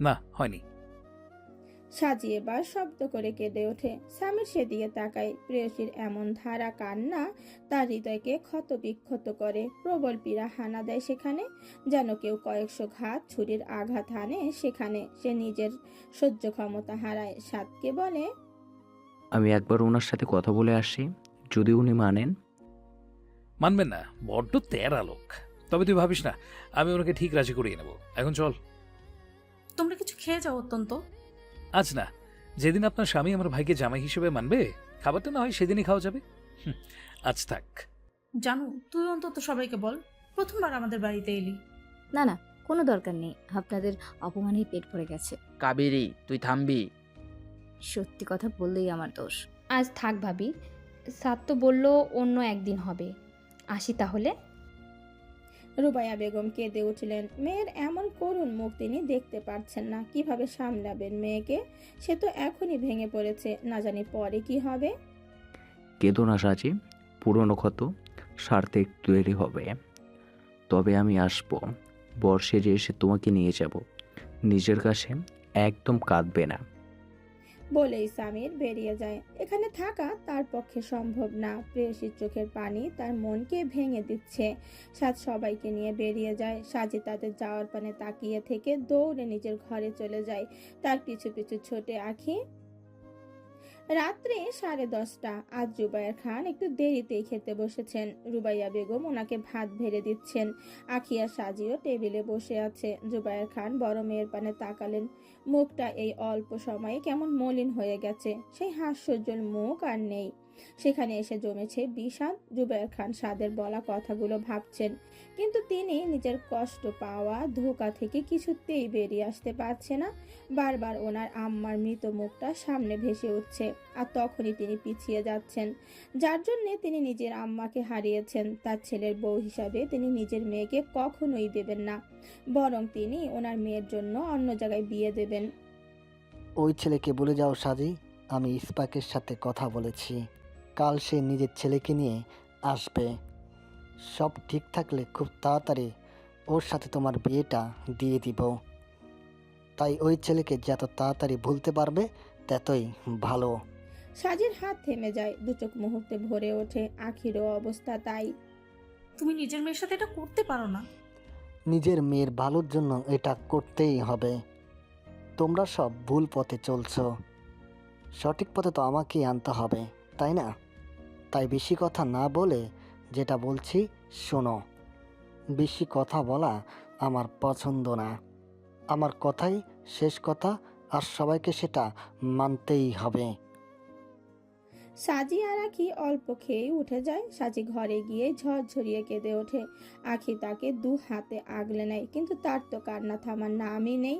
না, হয়নি। সাজিয়ে বার শব্দ করে কেঁদে ওঠে। স্বামীর সেদিকে তাকায়। প্রেয়সীর এমন ধারা কান্না তার হৃদয়কে ক্ষতবিক্ষত করে। প্রবল পীড়া হানা দেয় সেখানে, যেন কেউ কয়েকশো ঘাত ছুরির আঘাত হানে সেখানে। সে নিজের সহ্য ক্ষমতা হারায়। সাদকে বলে, আমি একবার ওনার সাথে কথা বলে আসি, যদি উনি মানেন। মানবেন না, বড্ড তেরা লোক। তবে তুই ভাবিস না, আমি ওনাকে ঠিক রাজি করিয়ে নেব। এখন চল। তোমরা কিছু খেয়ে যাও অত্যন্ত। আজ না, যেদিন আপনার স্বামী আমার ভাইকে জামাই হিসেবে মানবে, খাবারটা না হয় সেদিনই খাওয়া যাবে। আজ থাক। জানু, তুই অন্তত সবাইকে বল, প্রথমবার আমাদের বাড়িতে এলি। না না, কোনো দরকার নেই, আপনাদের অপমানেই পেট ভরে গেছে। কাবেরী, তুই থামবি। সত্যি কথা বললেই আমার দোষ। আজ থাক ভাবি, সাত তো বললো অন্য একদিন হবে। আসি তাহলে। রুবাইয়া বেগম কেঁদে উঠলেন। মেয়ের এমন করুণ মুখ তিনি দেখতে পারছেন না। কিভাবে সামলাবেন মেয়েকে? সে তো এখনই ভেঙে পড়েছে, না জানি পরে কি হবে। কেঁদো না সাজি, পুরনো ক্ষত সারতে একটু দেরি হবে। তবে আমি আসবো, বর্ষে যে এসে তোমাকে নিয়ে যাব। নিজের কাছে একদম কাঁদবে না। বলেই সামির বেরিয়ে যায়। এখানে থাকা তার পক্ষে সম্ভব না। প্রেয়সীর চোখের পানি তার মনকে ভেঙে দিচ্ছে। সাজ সবাইকে নিয়ে বেরিয়ে যায়। সাজি তাদের যাওয়ার পানে তাকিয়ে থেকে দৌড়ে নিজের ঘরে চলে যায়। তার পিছু পিছু ছোটে আখি। রাত্রে 10:30। আজ জুবায়ের খান একটু দেরিতেই খেতে বসেছেন। রুবাইয়া বেগম ওনাকে ভাত ভেড়ে দিচ্ছেন। আখিয়া সাজিও টেবিলে বসে আছে। জুবায়ের খান বড় মেয়ের পানে তাকালেন। মুখটা এই অল্প সময়ে কেমন মলিন হয়ে গেছে। সেই হাস্যোজ্জ্বল মুখ আর নেই। সেখানে এসে জমেছে বিষাদ। জুবায়ের খান সাদের বলা কথাগুলো ভাবছেন, কিন্তু তিনি নিজের কষ্ট পাওয়া ধোঁকা থেকে কিছুতেই বেরিয়ে আসতে পারছে না। বারবার ওনার আম্মার মৃত মুখটা সামনে ভেসে উঠছে, আর তখনই তিনি পিছিয়ে যাচ্ছেন। যার জন্যে তিনি নিজের আম্মাকে হারিয়েছেন, তার ছেলের বউ হিসাবে তিনি নিজের মেয়েকে কখনোই দেবেন না, বরং তিনি ওনার মেয়ের জন্য অন্য জায়গায় বিয়ে দেবেন। ওই ছেলেকে বলে যাও সাজি, আমি ইসপাকের সাথে কথা বলেছি। কাল সে নিজের ছেলেকে নিয়ে আসবে। সব ঠিক থাকলে খুব তাড়াতাড়ি ওর সাথে তোমার বিয়েটা দিয়ে দিব। তাই ওই ছেলেকে যত তাড়াতাড়ি ভুলতে পারবে ততই ভালো। সাজির হাত থেমে যায়, দুচোখ মুহূর্তে ভরে ওঠে। আখিরও অবস্থা তাই। তুমি নিজের মেয়ের সাথে এটা করতে পারো না। নিজের মেয়ের ভালোর জন্য এটা করতেই হবে। তোমরা সব ভুল পথে চলছো, সঠিক পথে তো আমাকেই আনতে হবে, তাই না? তাই বেশি কথা না বলে যেটা বলছি শোনো। বেশি কথা বলা আমার পছন্দ না। আমার কথাই শেষ কথা, আর সবাইকে সেটা মানতেই হবে। সাজি আর আখি অল্প খেয়ে উঠে যায়। সাজি ঘরে গিয়ে ঝরঝরিয়ে কেঁদে ওঠে। আখি তাকে দু হাতে আগলে নেয়, কিন্তু তার তো কান্না থামার নামই নেই।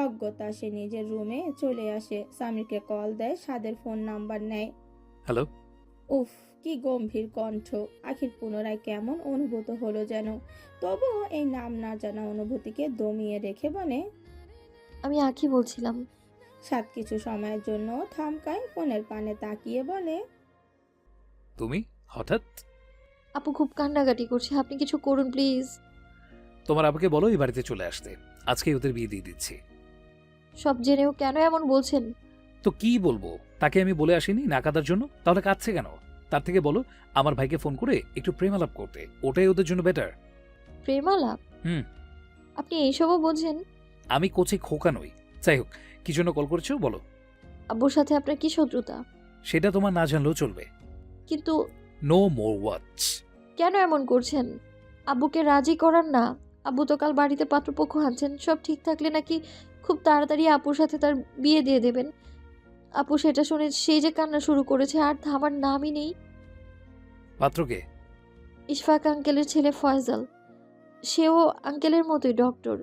অজ্ঞতা সে নিজের রুমে চলে আসে। সামিরকে কল দেয়, সাদের ফোন নাম্বার নেয়। হ্যালো। উফ, কি গম্ভীর কণ্ঠ। আখির পুনরায় কেমন অনুভূত হলো যেন। তবুও এই নাম না জানা অনুভূতিকে দমিয়ে রেখে বলে, আমি আঁখি বলছিলাম। সাত কিছু সময়ের জন্য থামকায়, ফোনের পানে তাকিয়ে বলে, তুমি হঠাৎ? আপু খুব কান্নাকাটি করছে, আপনি কিছু করুন প্লিজ। তোমার আপাকে বলো এই বাড়িতে চলে আসতে, আজকেই ওদের বিয়ে দিয়ে দিচ্ছি। সব জেনেও কেন এমন বলছেন? তো কি বলবো, তাকে আমি বলে আসিনি না কাঁদার জন্য? তাহলে কাঁদছে কেন? তার থেকে বলো আমার ভাইকে ফোন করে একটু প্রেমালাপ করতে, ওটাই ওদের জন্য বেটার। প্রেমালাপ? হুম। আপনি এইসবও বোঝেন? আমি কোচে খোকা নই। যাই হোক, কি জন্য কল করেছো বলো। আব্বুর সাথে আপনার কি শত্রুতা? সেটা তোমার না জানলেও চলবে। কিন্তু নো মোর ওয়াচ। কেন এমন করছেন? আব্বুকে রাজি করান না। আব্বু তো কাল বাড়িতে পাত্রপক্ষ আনছেন, সব ঠিক থাকলে নাকি খুব তাড়াতাড়ি আপুর সাথে তার বিয়ে দিয়ে দেবেন। আপু সেটা শুনে সেই যে কান্না শুরু করেছে, আর থামার নামই নেই। পাত্রকে? ইশফাক আঙ্কেলের ছেলে ফয়সাল। সেও আঙ্কেলের মতোই ডক্টর।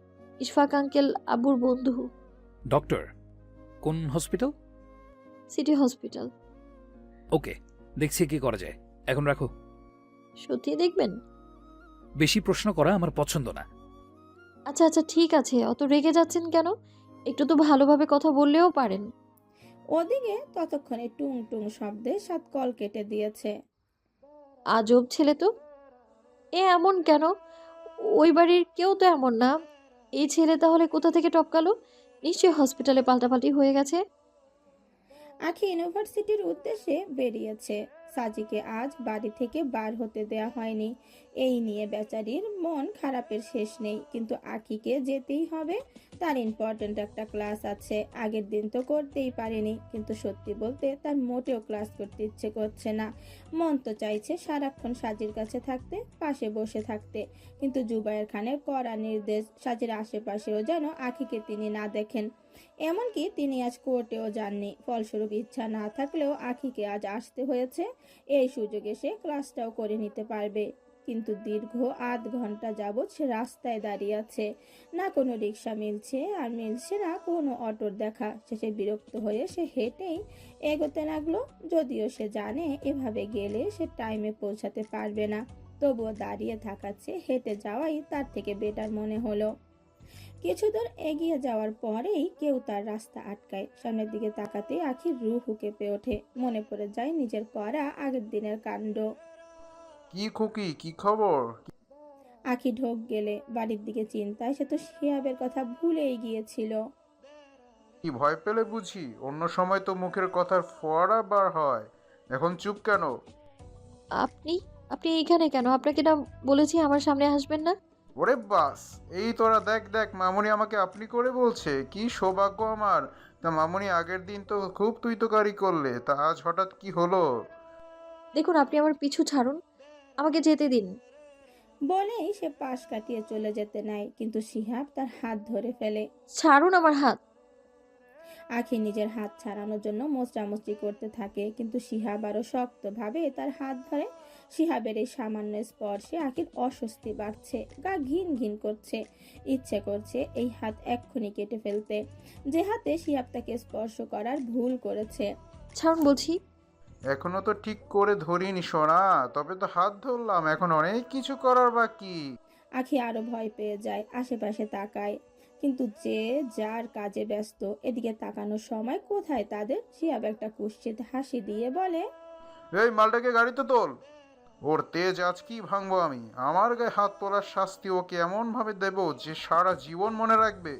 ইশফাক আঙ্কেল আব্বুর বন্ধু। ডক্টর? কোন হসপিটাল? City hospital. ওকে, দেখছি কি করা যায়। এখন রাখো। সত্যি দেখবেন? বেশি প্রশ্ন করা আমার পছন্দ না। আচ্ছা আচ্ছা ঠিক আছে, অত রেগে যাচ্ছেন কেন? একটু তো ভালোভাবে কথা বললেও পারেন। ওদিকে ততক্ষণে টুং টুং শব্দে সাত কল কেটে দিয়েছে। আজব ছেলে তো। এ এমন কেন? ওই বাড়ির কেউ তো এমন না। এই ছেলে তাহলে কোথা থেকে টপকালো? নিশ্চয়ই হসপিটালে পাল্টাপাল্টি হয়ে গেছে। আখি ইউনিভার্সিটির উদ্দেশ্যে বেরিয়েছে। সাজিকে আজ বাড়ি থেকে বার হতে দেয়া হয়নি। এই নিয়ে বেচারির মন খারাপের শেষ নেই, কিন্তু আখিকে যেতেই হবে। তার ইম্পর্ট্যান্ট একটা ক্লাস আছে। আগের দিন তো করতেই পারেনি, কিন্তু সত্যি বলতে তার মোটেও ক্লাস করতে ইচ্ছে করছে না। মন তো চাইছে সারাক্ষণ সাজির কাছে থাকতে, পাশে বসে থাকতে। কিন্তু জুবায়ের খানের কড়া নির্দেশ, সাজির আশেপাশেও যেন আখিকে তিনি না দেখেন। এমনকি তিনি আজ কোর্টেও যাননি। ফলস্বরূপ ইচ্ছা না থাকলেও আখিকে আজ আসতে হয়েছে। এই সুযোগে সে ক্লাসটাও করে নিতে পারবে। কিন্তু দীর্ঘ আধ ঘন্টা যাবৎ সে রাস্তায় দাঁড়িয়ে আছে। না কোনো রিক্সা মিলছে, আর মিলছে না কোনো অটোর দেখা। শেষে বিরক্ত হয়ে সে হেঁটেই এগোতে লাগলো। যদিও সে জানে এভাবে গেলে সে টাইমে পৌঁছাতে পারবে না, তবুও দাঁড়িয়ে থাকাচ্ছে হেঁটে যাওয়াই তার থেকে বেটার মনে হলো। কিছু দূর এগিয়ে যাওয়ার পরেই কেউ তার রাস্তা আটকায়। সামনের দিকে তাকাতেই আখির রুহ কেঁপে ওঠে। মনে পড়ে যায় নিজের করা আগের দিনের কাণ্ড। কি খুকি, কি খবর? আখি ঢোক গেলে বাড়ির দিকে চিন্তায় সে তো শিহাবের কথা ভুলেই গিয়েছিল। কি ভয় পেলে বুঝি? অন্য সময় তো মুখের কথার ফোয়ারা বার হয়, এখন চুপ কেন? আপনি আপনি এইখানে কেন? আপনাকে না বলেছি আমার সামনে আসবেন না? ওরে বাস, এই তোরা দেখ দেখ, মামুনি আমাকে আপনি করে বলছে। কি সৌভাগ্য আমার তা মামুনি, আগের দিন তো খুব তুই তোকারি করলে, তা আজ হঠাৎ কি হলো? দেখুন, আপনি আমার পিছু ছাড়ুন, আমাকে যেতে দিন। বলেই সে পাশ কাটিয়ে চলে যেতে নেয়, কিন্তু শিহাব তার হাত ধরে ফেলে। ছাড়ুন আমার হাত। আখি নিজের হাত ছাড়ানোর জন্য মোচড়ামুচড়ি করতে থাকে, কিন্তু শিহাব আরো শক্তভাবে তার হাত ধরে। শিহাবের এই সামান্য স্পর্শে আখির অস্বস্তি বাড়ছে, গা ঘিন ঘিন করছে, ইচ্ছে করছে এই হাত এক্ষুনি কেটে ফেলতে, যে হাতে শিহাব তাকে স্পর্শ করার ভুল করেছে। ছাড়ুন বলছি। এখনো তো ঠিক করে ধরিনি সোনা, তবে তো হাত ধরলাম, এখন অনেক কিছু করার বাকি। আখি আরো ভয় পেয়ে যায়, আশেপাশে তাকায়, কিন্তু যে যার কাজে ব্যস্ত, এদিকে তাকানোর সময় কোথায় তাদের। শিহাব একটা কুৎসিত হাসি দিয়ে বলে, এই মালটাকে গাড়িতে তোল, ওর তেজ আজ কি ভাঙবো আমি। আমার গায়ে হাত তোলার শাস্তি ওকে এমন ভাবে দেব যে সারা জীবন মনে রাখবে।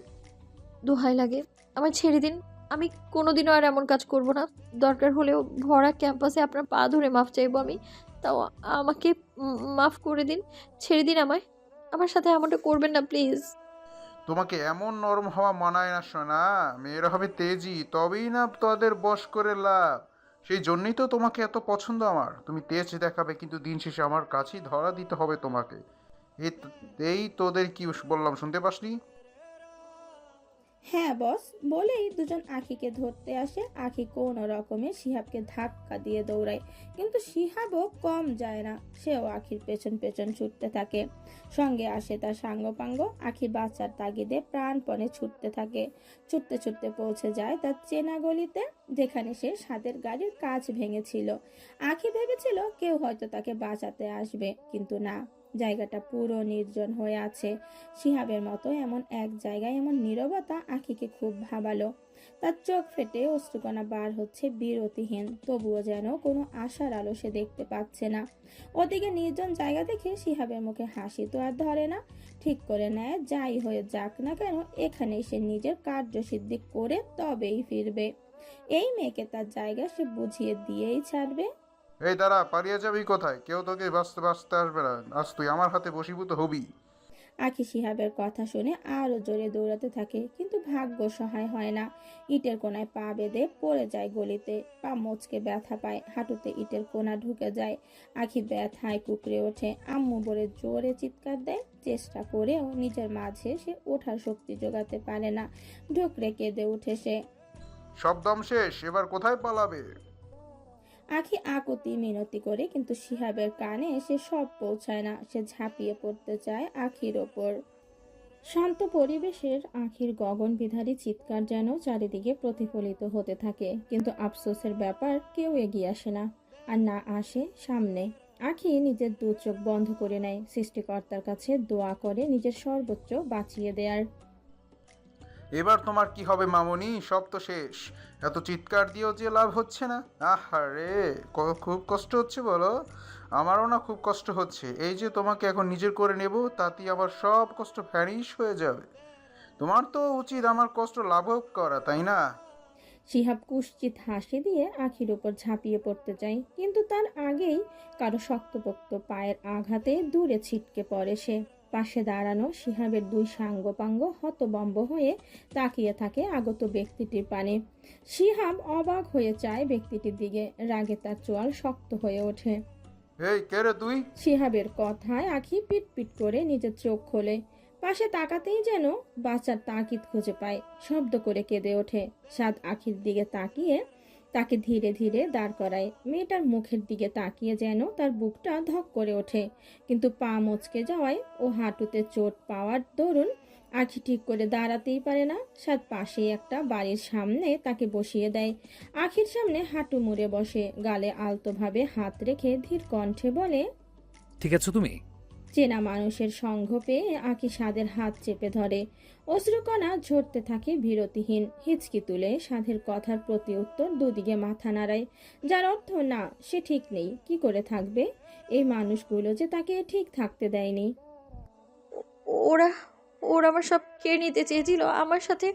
দোহাই লাগে, আমায় ছেড়ে দিন। আমি কোনোদিনও আর এমন কাজ করব না। দরকার হলেও ভরা ক্যাম্পাসে আপনার পা ধরে মাফ চাইবো আমি। তাও আমাকে মাফ করে দিন, ছেড়ে দিন আমায়। আমার সাথে এমনটা করবেন না প্লিজ। তোমাকে এমন নরম হওয়া মানায় না সোনা, মেয়েরা হবে তেজি, তবেই না তাদের বশ করে লাভ। সেই জন্যই তো তোমাকে এত পছন্দ আমার। তুমি তেজ দেখাবে, কিন্তু দিন শেষে আমার কাছেই ধরা দিতে হবে তোমাকে। এই তোদের কি বললাম, শুনতে পাসনি? হ্যাঁ বস, বলেই দুজন আখিকে ধরতে আসে। আখি কোনো রকমে শিহাবকে ধাক্কা দিয়ে দৌড়ায়, কিন্তু শিহাবও কম যায় না, সেও আখির পেছন পেছন ছুটতে থাকে। সঙ্গে আসে তার সাঙ্গপাঙ্গ। আখি বাচ্চার তাগিদে প্রাণপণে ছুটতে থাকে। ছুটতে ছুটতে পৌঁছে যায় তার চেনা গলিতে, যেখানে সে স্বাদের গাড়ির কাঁচ ভেঙেছিল। আখি ভেবেছিল কেউ হয়তো তাকে বাঁচাতে আসবে, কিন্তু না, জায়গাটা পুরো নির্জন হয়ে আছে। শিহাবের মতো এমন এক জায়গায় এমন নীরবতা আখিকে খুব ভাবালো। তার চোখ ফেটে অশ্রুকণা বার হচ্ছে বিরতিহীন, তবুও যেন কোনো আশার আলো সে দেখতে পাচ্ছে না। ওদিকে নির্জন জায়গা দেখে শিহাবের মুখে হাসি তো আর ধরে না। ঠিক করে নেয়, যাই হয়ে যাক না কেন, এখানেই সে নিজের কার্যসিদ্ধি করে তবেই ফিরবে। এই মেয়েকে তার জায়গা সে বুঝিয়ে দিয়েই ছাড়বে। এই দাঁড়া, পালিয়ে যাবি কোথায়? কেউ তোকে বাঁচতে বাঁচতে আসবে না, আজ তুই আমার হাতে বশীভূত হবি। আখি শিহাবের কথা শুনে আরো জোরে দৌড়াতে থাকে, কিন্তু ভাগ্য সহায় হয় না। ইটের কোনায় পা বেঁধে পড়ে যায় গলিতে। পা মোচকে ব্যথা পায়, হাঁটুতে ইটের কোনা ঢুকে যায়। আখি ব্যথায় কুকড়ে ওঠে, আম্মু বলে জোরে চিৎকার দেয়। চেষ্টা করেও নিজের মাঝে সে ওঠার শক্তি জোগাতে পারে না। ঢুকরে কেঁদে উঠে সে। সব দম শেষ, এবার কোথায় পালাবে? আখি আকুতি মিনতি করে, কিন্তু শিহাবের কানে সে সব পৌঁছায় না। সে ঝাঁপিয়ে পড়তে চায় আখির ওপর। শান্ত পরিবেশের আখির গগনবিধারী চিৎকার যেন চারিদিকে প্রতিফলিত হতে থাকে, কিন্তু আফসোসের ব্যাপার, কেউ এগিয়ে আসে না। আর না আসে সামনে। আখি নিজের দু চোখ বন্ধ করে নেয়, সৃষ্টিকর্তার কাছে দোয়া করে নিজের সর্বোচ্চ বাঁচিয়ে দেয়ার। এবার তোমার কি হবে মামুনি? সব তো শেষ। এত চিৎকার দিয়েও যে লাভ হচ্ছে না। আহারে, খুব কষ্ট হচ্ছে বলো? আমারও না খুব কষ্ট হচ্ছে। এই যে তোমাকে এখন নিজের করে নেব, তাতেই আমার সব কষ্ট ভ্যানিশ হয়ে যাবে। তোমার তো উচিত আমার কষ্ট লাঘব করা, তাই না? শিহাব কুৎসিত হাসি দিয়ে আখির উপর ঝাঁপিয়ে পড়তে চায়, কিন্তু তার আগেই কারো শক্তপোক্ত পায়ের আঘাতে দূরে ছিটকে পড়ে সে। পাশে দাঁড়ানো শিহাবের দুই সাঙ্গপাঙ্গ হতবম্ব হয়ে তাকিয়ে থাকে আগত ব্যক্তিটির পানে। শিহাব অবাক হয়ে চায় ব্যক্তিটির দিকে, রাগে তার চোয়াল শক্ত হয়ে ওঠে। এই কে রে তুই? শিহাবের কথায় আখি পিট পিট করে নিজের চোখ খোলে। পাশে তাকাতেই যেন বাচ্চার তাকিদ খুঁজে পায়, শব্দ করে কেঁদে ওঠে। সাদ আখির দিকে তাকিয়ে তাকে ধীরে ধীরে দাঁড় করায়। মেয়েটার মুখের দিকে তাকিয়ে যেন তার বুকটা ধক করে ওঠে, কিন্তু পা মচকে যাওয়ায় ও হাঁটুতে চোট পাওয়ার দরুন আখি ঠিক করে দাঁড়াতেই পারে না। সাদ পাশেই একটা বাড়ির সামনে তাকে বসিয়ে দেয়। আখির সামনে হাঁটু মুড়ে বসে, গালে আলতোভাবে হাত রেখে ধীর কণ্ঠে বলে, ঠিক আছে তুমি? চেনা মানুষের সঙ্গ পেয়ে আঁকি সাদের হাত চেপে ধরে। অশ্রুকণা ঝরতে থাকে বিরতিহীন। হিচকি তুলে সাধের কথার প্রতি উত্তর দুদিকে মাথা নাড়ায়, যার অর্থ না, সে ঠিক নেই। কি করে থাকবে? এই মানুষগুলো যে তাকে ঠিক থাকতে দেয়নি। ওরা ওরা আমার সব কেড়ে নিতে চেয়েছিল আমার সাথে।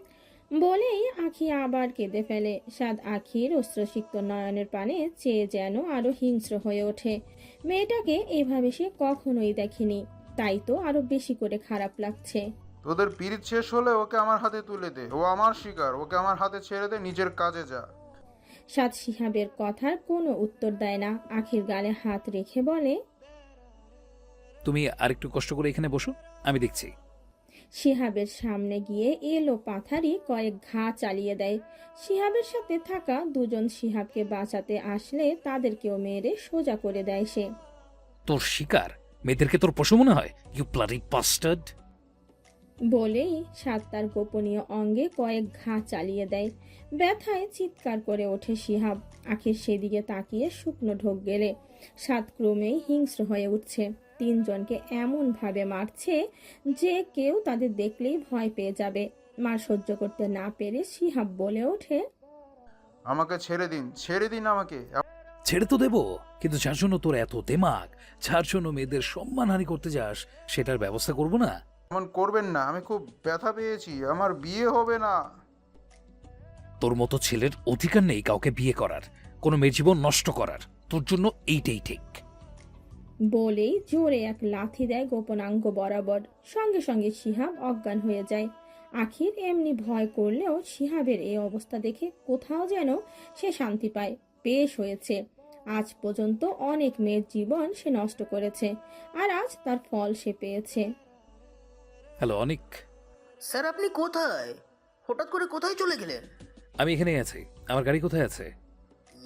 বলেই আখি আবার কেঁদে ফেলে। সাদ আখির অশ্রুসিক্ত নয়নের পানে চেয়ে যেন আরো হিংস্র হয়ে ওঠে। মেয়েটাকে এভাবে সে কখনোই দেখেনি, তাই তো আরো বেশি করে খারাপ লাগছে। তোদের পিরিত শেষ হলে ওকে আমার হাতে তুলে দে, ও আমার শিকার, ওকে আমার হাতে ছেড়ে দে, নিজের কাজে যা। সাদ শিহাবের কথার কোনো উত্তর দেয় না, আখির গালে হাত রেখে বলে, তুমি আরেকটু কষ্ট করে এখানে বসো, আমি দেখছি। শিহাবের সামনে গিয়ে এলো পাথারি কয়েক ঘা চালিয়ে দেয়। শিহাবের সাথে থাকা দুজন শিহাবকে বাঁচাতে আসলে তাদেরকেও মেরে সোজা করে দেয় সে। তোর শিকার মেয়েদেরকে তোর পশু মনে হয়? You bloody bastard! বলেই সাদ তার গোপনীয় অঙ্গে কয়েক ঘা চালিয়ে দেয়। ব্যথায় চিৎকার করে ওঠে শিহাব। আখির সেদিকে তাকিয়ে শুকনো ঢোক গেলে সাদ ক্রমেই হিংস্র হয়ে উঠছে। তিনজনকে এমন ভাবে মারছে যে কেউ তাদের দেখলেই ভয় পেয়ে যাবে। মার সহ্য করতে না পেরে শিহাব বলে ওঠে, আমাকে ছেড়ে দিন, ছেড়ে দিন আমাকে। ছেড়ে তো দেবো, কিন্তু যার জন্য তোর এত দেমাগ, যার জন্য মেয়েদের সম্মানহানি করতে যাস, সেটার ব্যবস্থা করবো না? এমন করবেন না, আমি খুব ব্যথা পেয়েছি, আমার বিয়ে হবে না। তোর মতো ছেলের অধিকার নেই কাউকে বিয়ে করার, কোনো মেয়ের জীবন নষ্ট করার। তোর জন্য এইটাই ঠিক। বলেই জোরে এক লাথি দেয় গোপনাঙ্গ বরাবর। সঙ্গে সঙ্গে শিহাব অজ্ঞান হয়ে যায়। আখির এমনি ভয় করলেও শিহাবের এই অবস্থা দেখে কোথাও যেন সে শান্তি পায়। বেশ হয়েছে, আজ পর্যন্ত অনেক মেয়ের জীবন সে নষ্ট করেছে, আর আজ তার ফল সে পেয়েছে। হ্যালো অনিক। স্যার আপনি কোথায়? হঠাৎ করে কোথায় চলে গেলেন? আমি এখানেই আছি। আমার গাড়ি কোথায় আছে?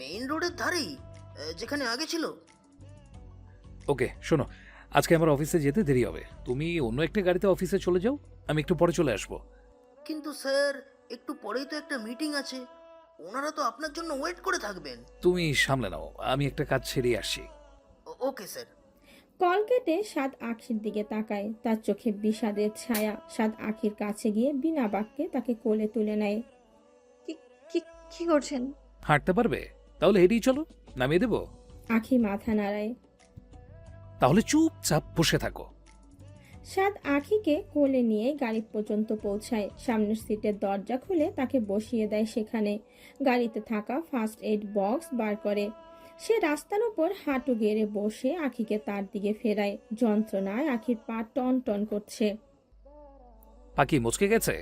মেইন রোডের ধারেই, যেখানে আগে ছিল। ওকে শোনো, আজকে আমার অফিসে যেতে দেরি হবে, তুমি অন্য একটা গাড়িতে অফিসে চলে যাও, আমি একটু পরে চলে আসবো। কিন্তু স্যার একটু পরেই তো একটা মিটিং আছে, ওনারা তো আপনার জন্য ওয়েট করে থাকবেন। তুমি সামলে নাও, আমি একটা কাজ ছেড়ে আসি। Okay sir. কল কেটে সাদ আখির দিকে তাকায়। তার চোখে বিষাদের ছায়া। সাদ আখির কাছে গিয়ে বিনা বাক্যে তাকে কোলে তুলে নেয়। কি করছেন? হাঁটতে পারবে? তাহলে হেঁটেই চলো, নামিয়ে দেবো। আখি মাথা নাড়ায়। তাহলে চুপচাপ বসে থাকো। সাদ আখিকে কোলে নিয়ে গাড়ি পর্যন্ত পৌঁছায়। সামনের সিটের দরজা খুলে তাকে বসিয়ে দেয় সেখানে। গাড়িতে থাকা ফার্স্ট এইড বক্স বার করে। সে রাস্তার উপর হাঁটু গেড়ে বসে আখিকে তার দিকে ফেরায়। যন্ত্রণায় আখির পা টন টন করছে। পাখি মুচকে গেছে?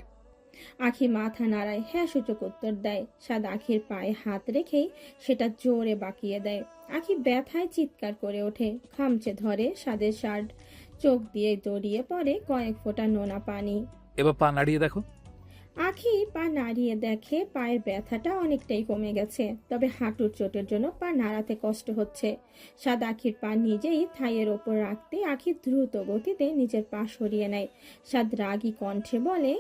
আখি মাথা নাড়ায় হ্যাঁ সূচক উত্তর দেয়। সাদ আখির পায়ে হাত রেখেই সেটা জোরে বাঁকিয়ে দেয়। আখি ব্যথায় চিৎকার করে ওঠে, খামচে ধরে সাদের শার্ট, চোখ দিয়ে জড়িয়ে পড়ে কয়েক ফোঁটা নোনা পানি। এবার পা নাড়িয়ে দেখো। আখি পা নাড়িয়ে দেখে পায়ের ব্যথাটা অনেকটাই কমে গেছে, তবে হাঁটুর চোটের জন্য পা নাড়াতে কষ্ট হচ্ছে। সাদ আখির পা নিজেই থাইয়ের ওপর রাখতে আখি দ্রুত গতিতে নিজের পা সরিয়ে নেয়। সাদ রাগী কণ্ঠে বলে,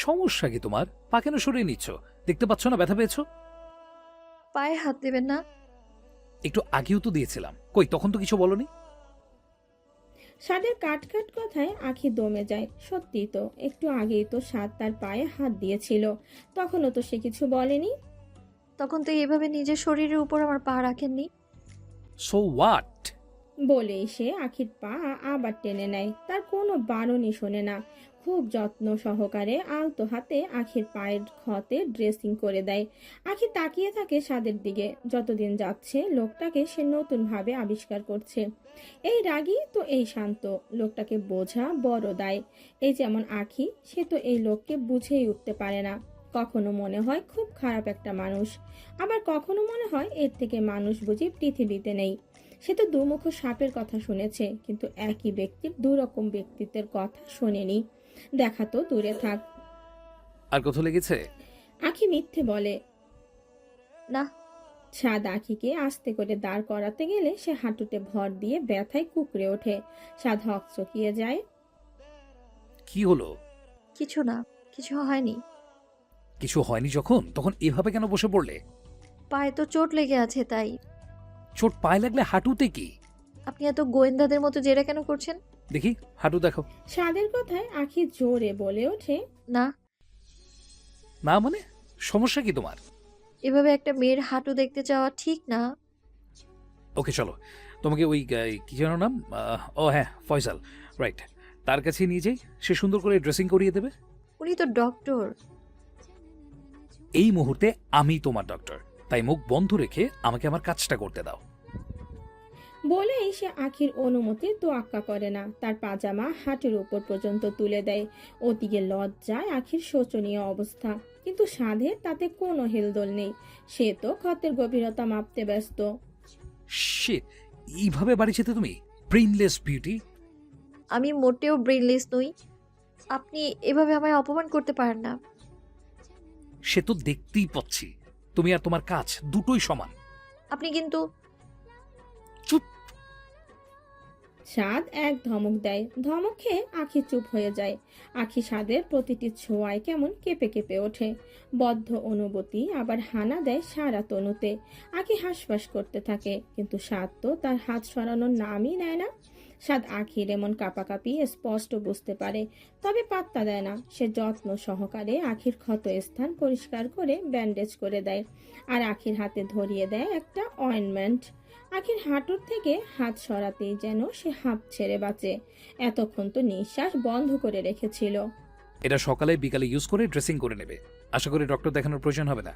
সমস্যা কি তোমার? পা কেন সরিয়ে নিচ্ছ? দেখতে পাচ্ছ না ব্যথা পেয়েছো? পায়ে হাত দেবেন না। একটু আগেও তো দিয়েছিলাম, কই তখন তো কিছু বলনি। সাদের কাট কথায় আখি দমে যায়। সত্যি তো, একটু আগেই তো সাদ তার পায়ে হাত দিয়েছিল, তখনও তো সে কিছু বলেনি। তখন তো এভাবে নিজের শরীরের উপর আমার পা রাখেননি। So what? বলেই সে আখির পা আবার টেনে নেয়। তার কোনো বারণই শোনে না। খুব যত্ন সহকারে আলতো হাতে আখির পায়ের ক্ষতে ড্রেসিং করে দেয়। আখি তাকিয়ে থাকে সাদের দিকে। যতদিন যাচ্ছে লোকটাকে সে নতুন ভাবে আবিষ্কার করছে। এই রাগী তো এই শান্ত, লোকটাকে বোঝা বড় দায়। এই যেমন আখি, সে তো এই লোককে বুঝেই উঠতে পারে না। কখনো মনে হয় খুব খারাপ একটা মানুষ, আবার কখনো মনে হয় এর থেকে মানুষ বুঝি পৃথিবীতে নেই। সে তো দুমুখ সাপের কথা শুনেছে, কিন্তু একই ব্যক্তির দুরকম ব্যক্তিত্বের কথা শোনেনি। দেখা তো দূরে থাক। আর কোথাও লেগেছে? আখি মিথ্যে বলে না। সাদ আখিকে আস্তে করে দাঁড় করাতে গেলে সে হাঁটুতে ভর দিয়ে ব্যথায় কুকড়ে ওঠে। সাদ হকচকিয়ে যায়। কি হলো? কিছু না, কিছু হয়নি। কিছু হয়নি যখন, তখন এভাবে কেন বসে পড়লে? পায়ে তো চোট লেগে আছে তাই। চোট পায়ে লাগলে হাঁটুতে কি? আপনি এত গোয়েন্দাদের মতো জেরা কেন করছেন? দেখি হাঁটু দেখো। সাদের কথায় আখি জোরে বলে ওঠে, না। না মানে? সমস্যা কি তোমার? এভাবে একটা মেয়ের হাঁটু দেখতে চাওয়া ঠিক না। ওকে চলো, তোমাকে ওই কি যেন নাম, ও হ্যাঁ ফয়সাল, রাইট, তার কাছে নিয়ে যাই, সে সুন্দর করে ড্রেসিং করিয়ে দেবে। উনি তো ডক্টর। এই মুহূর্তে আমি তোমার ডক্টর, তাই মুখ বন্ধ রেখে আমাকে আমার কাজটা করতে দাও। বলেই সে আখির অনুমতির তোয়াক্কা করে না, তার পাজামা হাঁটুর উপর পর্যন্ত তুলে দেয়। ওদিকে লজ্জায় আখির শোচনীয় অবস্থা, কিন্তু সাধের তাতে কোনো হেলদোল নেই। সে তো ক্ষতের গভীরতা মাপতে ব্যস্ত। শিট, এইভাবে বাড়ি যেতে তুমি ব্রেইনলেস বিউটি। আমি মোটেও ব্রেনলেস নই। আপনি এভাবে আমায় অপমান করতে পারেন না। সে তো দেখতেই পাচ্ছি, তুমি আর তোমার কাজ দুটোই সমান। আপনি কিন্তু চুপ। সাদ এক ধমক দেয়, ধমক খেয়ে আখি চুপ হয়ে যায়। আখি সাদের প্রতিটি ছোঁয়ায় কেমন কেঁপে কেঁপে ওঠে। বদ্ধ অনুভূতি আবার হানা দেয় সারা তনুতে। আখি হাঁসফাঁস করতে থাকে, কিন্তু সাদ তো তার হাত সরানোর নামই নেয় না। সাদ আখির এমন কাঁপাকাঁপি স্পষ্ট বুঝতে পারে, তবে পাত্তা দেয় না। সে যত্ন সহকারে আখির ক্ষত স্থান পরিষ্কার করে ব্যান্ডেজ করে দেয়, আর আখির হাতে ধরিয়ে দেয় একটা অয়েনমেন্ট। আখির হাঁটুর থেকে হাত সরাতেই যেন সে হাঁপ ছেড়ে বাঁচে। এতক্ষণ তো নিঃশ্বাস বন্ধ করে রেখেছিল। এটা সকালে বিকালে ইউজ করে ড্রেসিং করে নেবে, আশা করি ডক্টর দেখানোর প্রয়োজন হবে না।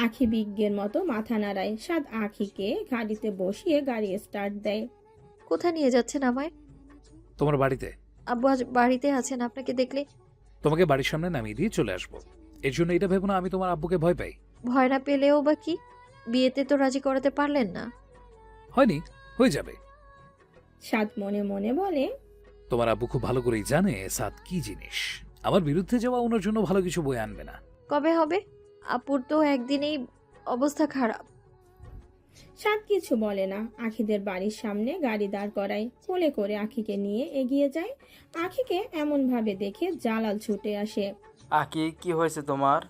আখি বিজ্ঞের মতো মাথা নাড়ায়। সাদ আখিকে গাড়িতে বসিয়ে গাড়ি স্টার্ট দেয়। কোথায় নিয়ে যাচ্ছেন আমায়? তোমার বাড়িতে। আব্বু আজ বাড়িতে আছেন, আপনাকে দেখলে তোমাকে বাড়ির সামনে নামিয়ে দিয়ে চলে আসবো। এর জন্য এটা ভেবো না আমি তোমার আব্বুকে ভয় পাই। ভয় না পেলেও বা কি, বিয়েতে তো রাজি করাতে পারলেন না। হয়নি, হয়ে যাবে। সাদ মনে মনে বলে, তোমার আব্বু খুব ভালো করেই জানে সাদ কি জিনিস। আমার বিরুদ্ধে যাওয়া ওনার জন্য ভালো কিছু বয়ে আনবে না। কবে হবে? আপুর তো একদিনেই অবস্থা খারাপ। সাদ কিছু বলে না। আখিদের বাড়ির সামনে গাড়ি দাঁড় করায়, কোলে করে আখিকে নিয়ে এগিয়ে যায়। আখিকে এমন ভাবে দেখে জালাল ছুটে আসে। আকি, কি হয়েছে তোমার?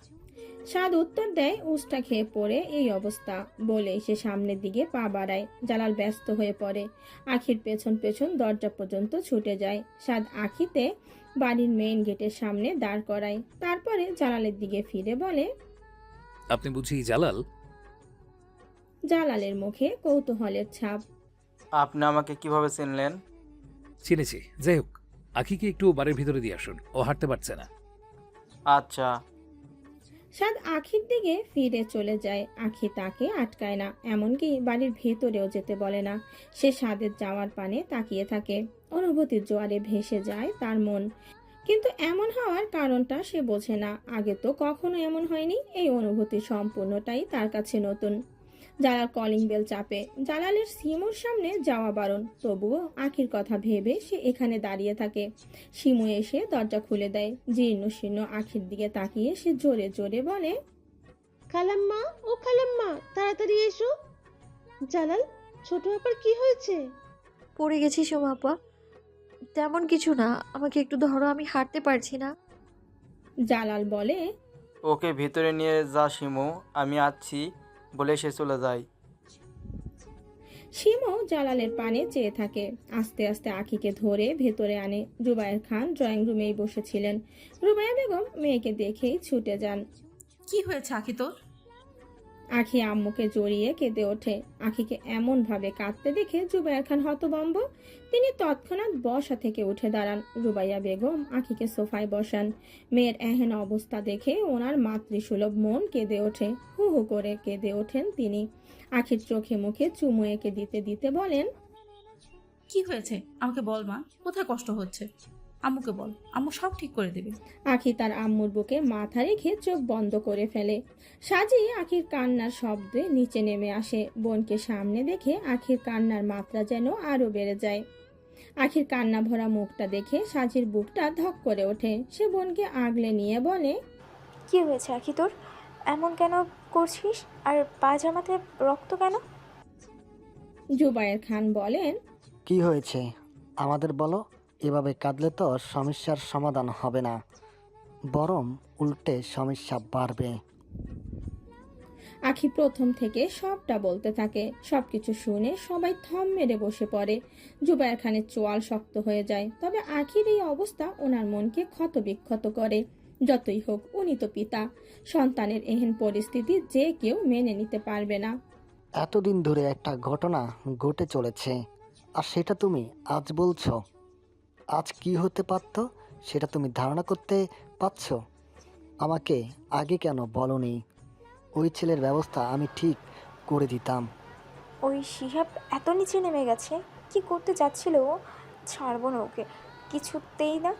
সাদ উত্তর দেয়, উষ্টা খেয়ে পড়ে এই অবস্থা। বলে সে সামনের দিকে পা বাড়ায়। জালাল ব্যস্ত হয়ে পড়ে, আখির পেছন পেছন দরজা পর্যন্ত ছুটে যায়। সাদ আখিতে বাড়ির মেইন গেটের সামনে দাঁড় করায়, তারপরে জালালের দিকে ফিরে বলে, আপনি বুঝি জালাল? জালালের মুখে কৌতূহলের ছাপ। আপনি আমাকে কিভাবে চিনলেন? চিনেছি, যাই হোক আখিকে একটু বাড়ির ভিতরে দিয়ে আসুন, ও হাঁটতে পারছে না। আচ্ছা। সাদ আখির দিকে ফিরে চলে যায়। আখি তাকে আটকায় না, এমনকি বাড়ির ভেতরেও যেতে বলে না। সে সাদের যাওয়ার পানে তাকিয়ে থাকে। অনুভূতির জোয়ারে ভেসে যায় তার মন, কিন্তু এমন হওয়ার কারণটা সে বোঝে না। আগে তো কখনো এমন হয়নি। এই অনুভূতি সম্পূর্ণটাই তার কাছে নতুন। জালাল কলিং বেল চাপে। জালালের সিমুর সামনে যাওয়া বারণ, তবুও আখির কথা ভেবে সে এখানে দাঁড়িয়ে থাকে। শিমু এসে দরজা খুলে দেয়। জীর্ণ শীর্ণ আখির দিকে তাকিয়ে সে জোরে জোরে বলে, খালাম্মা, ও খালাম্মা, তাড়াতাড়ি এসো। জালাল, ছোট আপার কি হয়েছে? পড়ে গেছি সোমাপা। তেমন কিছু না, আমাকে একটু ধরো, আমি হাঁটতে পারছি না। জালাল বলে, ওকে ভিতরে নিয়ে যা শিমু, আমি আসছি বলে সে চলে যায়। শিমু জালালের পানে চেয়ে থাকে। আস্তে আস্তে আখিকে ধরে ভেতরে আনে। জুবায়ের খান ড্রয়িং রুমেই বসেছিলেন। রুবাইয়া বেগম মেয়েকে দেখেই ছুটে যান। কি হয়েছে আখি তোর? আখি আম্মুকে জড়িয়ে কেঁদে ওঠে। আখিকে এমন ভাবে কাঁদতে দেখে জুবাইর খান হতভম্ব। তিনি তৎক্ষণাৎ বসা থেকে উঠে দাঁড়ান। রুবাইয়া বেগম আখিকে সোফায় বসান। মেয়ের এহেন অবস্থা দেখে ওনার মাতৃসুলভ মন কেঁদে ওঠে। হু হু করে কেঁদে ওঠেন তিনি। আখির চোখে মুখে চুমু এঁকে দিতে দিতে বলেন, কি হয়েছে আমাকে বল মা, কোথায় কষ্ট হচ্ছে? আম্মুকে বল, আম্মু সব ঠিক করে দেবে। আখি তার আম্মুর বুকে মাথা রেখে চোখ বন্ধ করে ফেলে। সাজি আখির কান্নার শব্দে নিচে নেমে আসে। বোনকে সামনে দেখে আখির কান্নার মাত্রা যেন আরো বেড়ে যায়। আখির কান্না ভরা মুখটা দেখে সাজির বুকটা ধক করে ওঠে। সে বোনকে আগলে নিয়ে বলে, কি হয়েছে আখি তোর? এমন কেন করছিস? আর পাজামাতে রক্ত কেন? জুবায়ের খান বলেন, কি হয়েছে আমাদের বলো। এভাবে কাঁদলে তো সমস্যার সমাধান হবে না, বরং উল্টে সমস্যা বাড়বে। আখি প্রথম থেকে সবটা বলতে থাকে। সবকিছু শুনে সবাই থম মেরে বসে পড়ে। জুবায়ের খানের চোয়াল শক্ত হয়ে যায়। তবে আখির এই অবস্থা ওনার মনকে ক্ষত বিক্ষত করে। যতই হোক উনি তো পিতা। সন্তানের এহেন পরিস্থিতি যে কেউ মেনে নিতে পারবে না। এতদিন ধরে একটা ঘটনা ঘটে চলেছে, আর সেটা তুমি আজ বলছো। আজ কি হতে পারত সেটা তুমি ধারণা করতে পারছো? আমাকে আগে কেন বলনি? ওই ছেলের ব্যবস্থা আমি ঠিক করে দিতাম। ওই শিহাব এত নিচে নেমে গেছে, কি করতে যাচ্ছিল ও? ছাড়বো না ওকে, কিছুতেই না।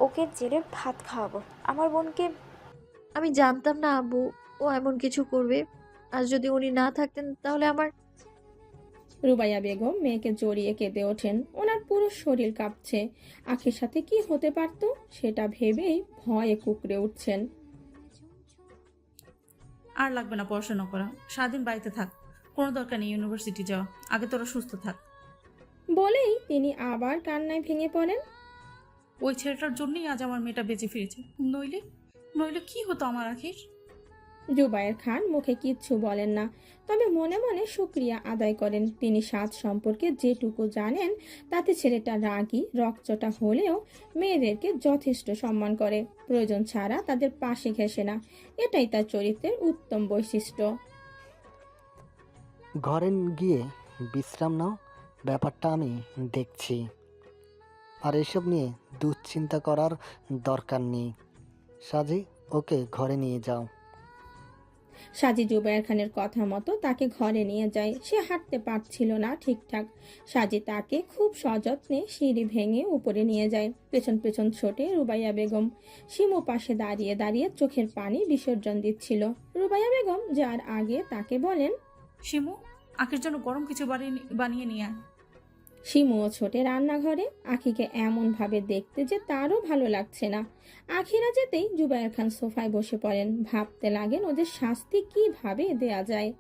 ওকে জেলের ভাত খাওয়াবো। আমার বোনকে। আমি জানতাম না আব্বু ও এমন কিছু করবে। আর যদি উনি না থাকতেন তাহলে আমার। রুবাইয়া বেগম মেয়েকে জড়িয়ে কেঁদে ওঠেন। ওনার পুরো শরীর কাঁপছে। আখির সাথে কি হতে পারত সেটা ভেবেই ভয়ে কুঁকড়ে উঠছেন। আর লাগবে না পড়াশোনা করা, সারাদিন বাড়িতে থাক, কোনো দরকার নেই ইউনিভার্সিটি যাওয়া, আগে তোরা সুস্থ থাক। বলেই তিনি আবার কান্নায় ভেঙে পড়েন। ওই ছেলেটার জন্যই আজ আমার মেয়েটা বেঁচে ফিরেছে, নইলে নইলে কি হতো আমার আখির। জুবায়ের খান মুখে কিচ্ছু বলেন না, তবে মনে মনে শুকরিয়া আদায় করেন। তিনি সাদ সম্পর্কে যেটুকু জানেন তাতে ছেলেটা রাগী রকচটা হলেও মেয়েদেরকে যথেষ্ট সম্মান করে, প্রয়োজন ছাড়া তাদের পাশে ঘেঁষে না। এটাই তার চরিত্রের উত্তম বৈশিষ্ট্য। ঘরে গিয়ে বিশ্রাম নাও, ব্যাপারটা আমি দেখছি। আর এসব নিয়ে দুশ্চিন্তা করার দরকার নেই। সাজি, ওকে ঘরে নিয়ে যাও। সাজি জুবায়ের খানের কথা মতো তাকে ঘরে নিয়ে যায়। সে হাঁটতে পারছিল না ঠিকঠাক। সাজি তাকে খুব সযত্নে সিঁড়ি ভেঙে উপরে নিয়ে যায়। পেছন পেছন ছোটে রুবাইয়া বেগম। শিমু পাশে দাঁড়িয়ে দাঁড়িয়ে চোখের পানি বিসর্জন দিচ্ছিল। রুবাইয়া বেগম যার আগে তাকে বলেন, শিমু, আখির জন্য গরম কিছু বানিয়ে নিয়ে আয়। শিমুও ছোটে রান্নাঘরে। আখিকে এমন ভাবে দেখতে যে তারও ভালো লাগছে না। আখিরা যেতেই জুবায়ের খান সোফায় বসে পড়েন। ভাবতে লাগেন ওদের শাস্তি কিভাবে দেয়া যায়।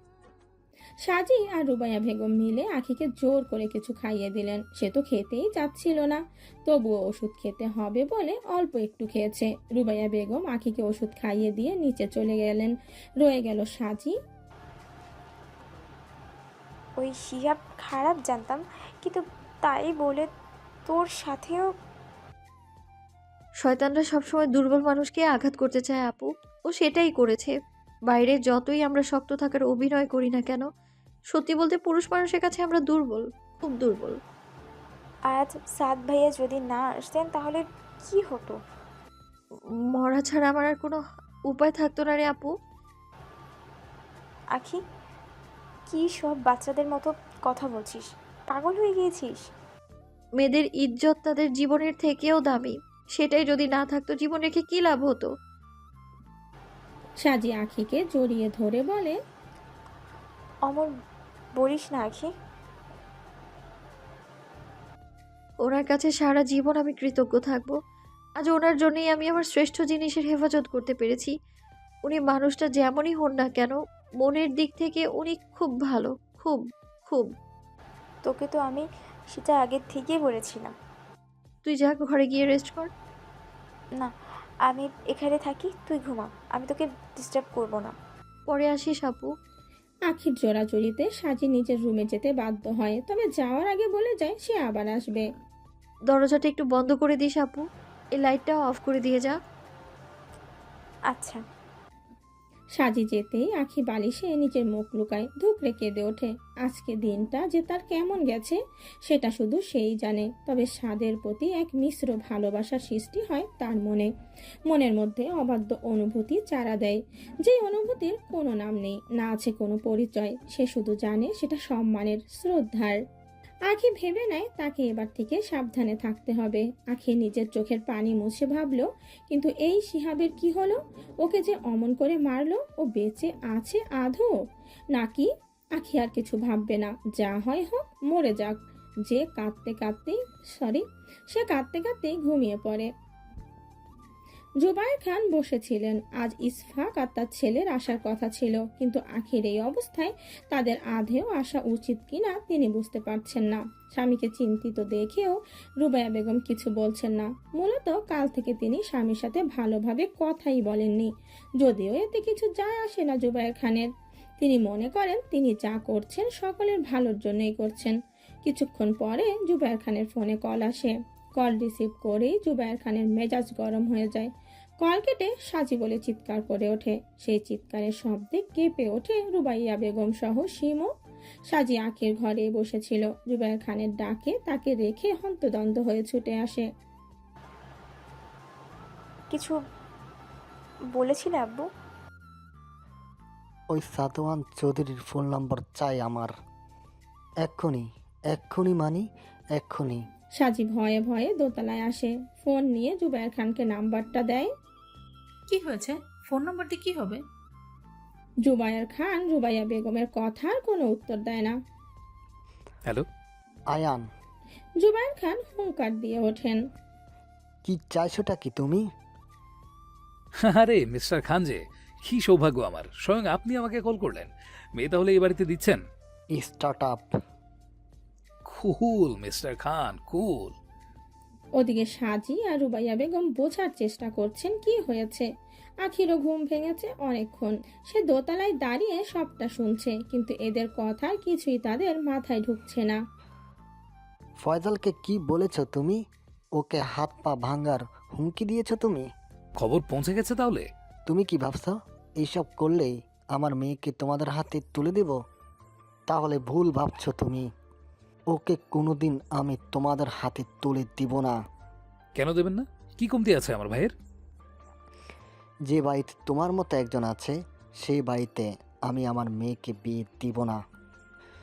সাজি আর রুবাইয়া বেগম মিলে আখিকে জোর করে কিছু খাইয়ে দিলেন। সে তো খেতেই চাচ্ছিল না, তবুও ওষুধ খেতে হবে বলে অল্প একটু খেয়েছে। রুবাইয়া বেগম আখিকে ওষুধ খাইয়ে দিয়ে নিচে চলে গেলেন। রয়ে গেল সাজি। ওই শিহাব খারাপ জানতাম, কিন্তু তাই বলে তোর সাথেও। শয়তানরা সবসময় দুর্বল মানুষকে আঘাত করতে চায় আপু, ও সেটাই করেছে। বাইরে যতই আমরা শক্ত থাকার অভিনয় করি না কেন, সত্যি বলতে পুরুষ মানুষের কাছে আমরা দুর্বল, খুব দুর্বল। আজ সাদ ভাইয়া যদি না আসতেন তাহলে কি হতো? মরা ছাড়া আমার আর কোনো উপায় থাকতো না রে আপু। আখি, কি সব বাচ্চাদের মতো কথা বলছিস? পাগল হয়ে গিয়েছিস? মেয়েদের ইজ্জত তাদের জীবনের থেকেও দামি। সেটাই যদি না থাকতো জীবন রেখে কি লাভ হতো? সাজি আখিকে জড়িয়ে ধরে বলে, অমর বলিস না আখি। ওনার কাছে সারা জীবন আমি কৃতজ্ঞ থাকবো। আজ ওনার জন্যই আমি আমার শ্রেষ্ঠ জিনিসের হেফাজত করতে পেরেছি। উনি মানুষটা যেমনই হন না কেন, মনের দিক থেকে উনি খুব ভালো, খুব খুব। তোকে তো আমি সেটা আগের থেকেই বলেছিলাম। তুই যা, ঘরে গিয়ে রেস্ট কর। না, আমি এখানে থাকি, তুই ঘুমা, আমি তোকে ডিস্টার্ব করবো না। পরে আসিস আপু। আখির জোড়াজড়িতে সাজি নিজের রুমে যেতে বাধ্য হয়, তবে যাওয়ার আগে বলে যায় সে আবার আসবে। দরজাটা একটু বন্ধ করে দিস আপু, এই লাইটটাও অফ করে দিয়ে যা। আচ্ছা। সাজি যেতেই আখি বালিশে নিজের মুখ লুকায়, ধুকরে কেঁদে ওঠে। আজকে দিনটা যে তার কেমন গেছে সেটা শুধু সেই জানে। তবে সাদের প্রতি এক মিশ্র ভালোবাসার সৃষ্টি হয় তার মনে। মনের মধ্যে অবাধ্য অনুভূতি চারা দেয়, যে অনুভূতির কোনো নাম নেই, না আছে কোনো পরিচয়। সে শুধু জানে সেটা সম্মানের, শ্রদ্ধার। আখি ভেবে নেয় তাকে এবার থেকে সাবধানে থাকতে হবে। আখি নিজের চোখের পানি মুছে ভাবলো, কিন্তু এই শিহাবের কি হলো? ওকে যে অমন করে মারলো, ও বেঁচে আছে আধো নাকি? আখি আর কিছু ভাববে না, যা হয় হোক, মরে যাক। সে কাঁদতে কাঁদতেই ঘুমিয়ে পড়ে। জুবায়ের খান বসেছিলেন। আজ ইসফাক আর তার ছেলের আসার কথা ছিল, কিন্তু আখির এই অবস্থায় তাদের আধেও আসা উচিত কিনা তিনি বুঝতে পারছেন না। স্বামীকে চিন্তিত দেখেও রুবাইয়া বেগম কিছু বলছেন না। মূলত কাল থেকে তিনি স্বামীর সাথে ভালোভাবে কথাই বলেননি, যদিও এতে কিছু যায় আসে না জুবায়ের খানের। তিনি মনে করেন তিনি যা করছেন সকলের ভালোর জন্যই করছেন। কিছুক্ষণ পরে জুবায়ের খানের ফোনে কল আসে। কল রিসিভ করেই জুবায়ের খানের মেজাজ গরম হয়ে যায়। কল কেটে সাজি বলে চিৎকার করে ওঠে। সেই চিৎকারের শব্দে কেঁপে ওঠে রুবাইয়া বেগম সহ শিমু। সাজি আখির ঘরে বসেছিল। জুবায়ের খানের ডাকে তাকে রেখে হন্তদন্ত হয়ে ছুটে আসে। কিছু বলেছিলে আব্বু? ওই সাদওয়ান চৌধুরীর ফোন নম্বর চাই আমার। এক্ষুনি, এক্ষুনি মানি, এক্ষুনি। সাজি ভয়ে ভয়ে দোতলায় আসে, ফোন নিয়ে জুবায়ের খানকে নাম্বারটা দেয়। কি হয়েছে? ফোন নাম্বার দিয়ে কি হবে? জুবায়ের খান রুবাইয়া বেগমের কথার কোনো উত্তর দেয় না। হ্যালো। আয়ান, জুবায়ের খান হুঙ্কার দিয়ে ওঠেন। কি চাইছোটা কি তুমি? আরে মিস্টার খান যে, কি সৌভাগ্য আমার, স্বয়ং আপনি আমাকে কল করলেন। মেয়ে তাহলে এই বাড়িতে দিচ্ছেন? Start up. Cool mister Khan, cool. ওদিকে সাজি আর রুবাইয়া বেগম বোঝার চেষ্টা করছেন কি হয়েছে। আখিরও ঘুম ভেঙেছে অনেকক্ষণ, সে দোতলায় দাঁড়িয়ে সবটা শুনছে, কিন্তু এদের কথা কিছুই তাদের মাথায় ঢুকছে না। ফয়জালকে কি বলেছ তুমি? ওকে হাত পা ভাঙার হুমকি দিয়েছ তুমি? খবর পৌঁছে গেছে তাহলে? তুমি কি ভাবছ এইসব করলেই আমার মেয়েকে তোমাদের হাতে তুলে দেব? তাহলে ভুল ভাবছো তুমি। ওকে কোনোদিন আমি তোমাদের হাতে তুলে দিব না। কেন দেবেন না? কি কমতি আছে আমার ভাইয়ের? যে বাড়িতে তোমার মতো একজন আছে সেই বাড়িতে আমি আমার মেয়েকে বিয়ে দিব না।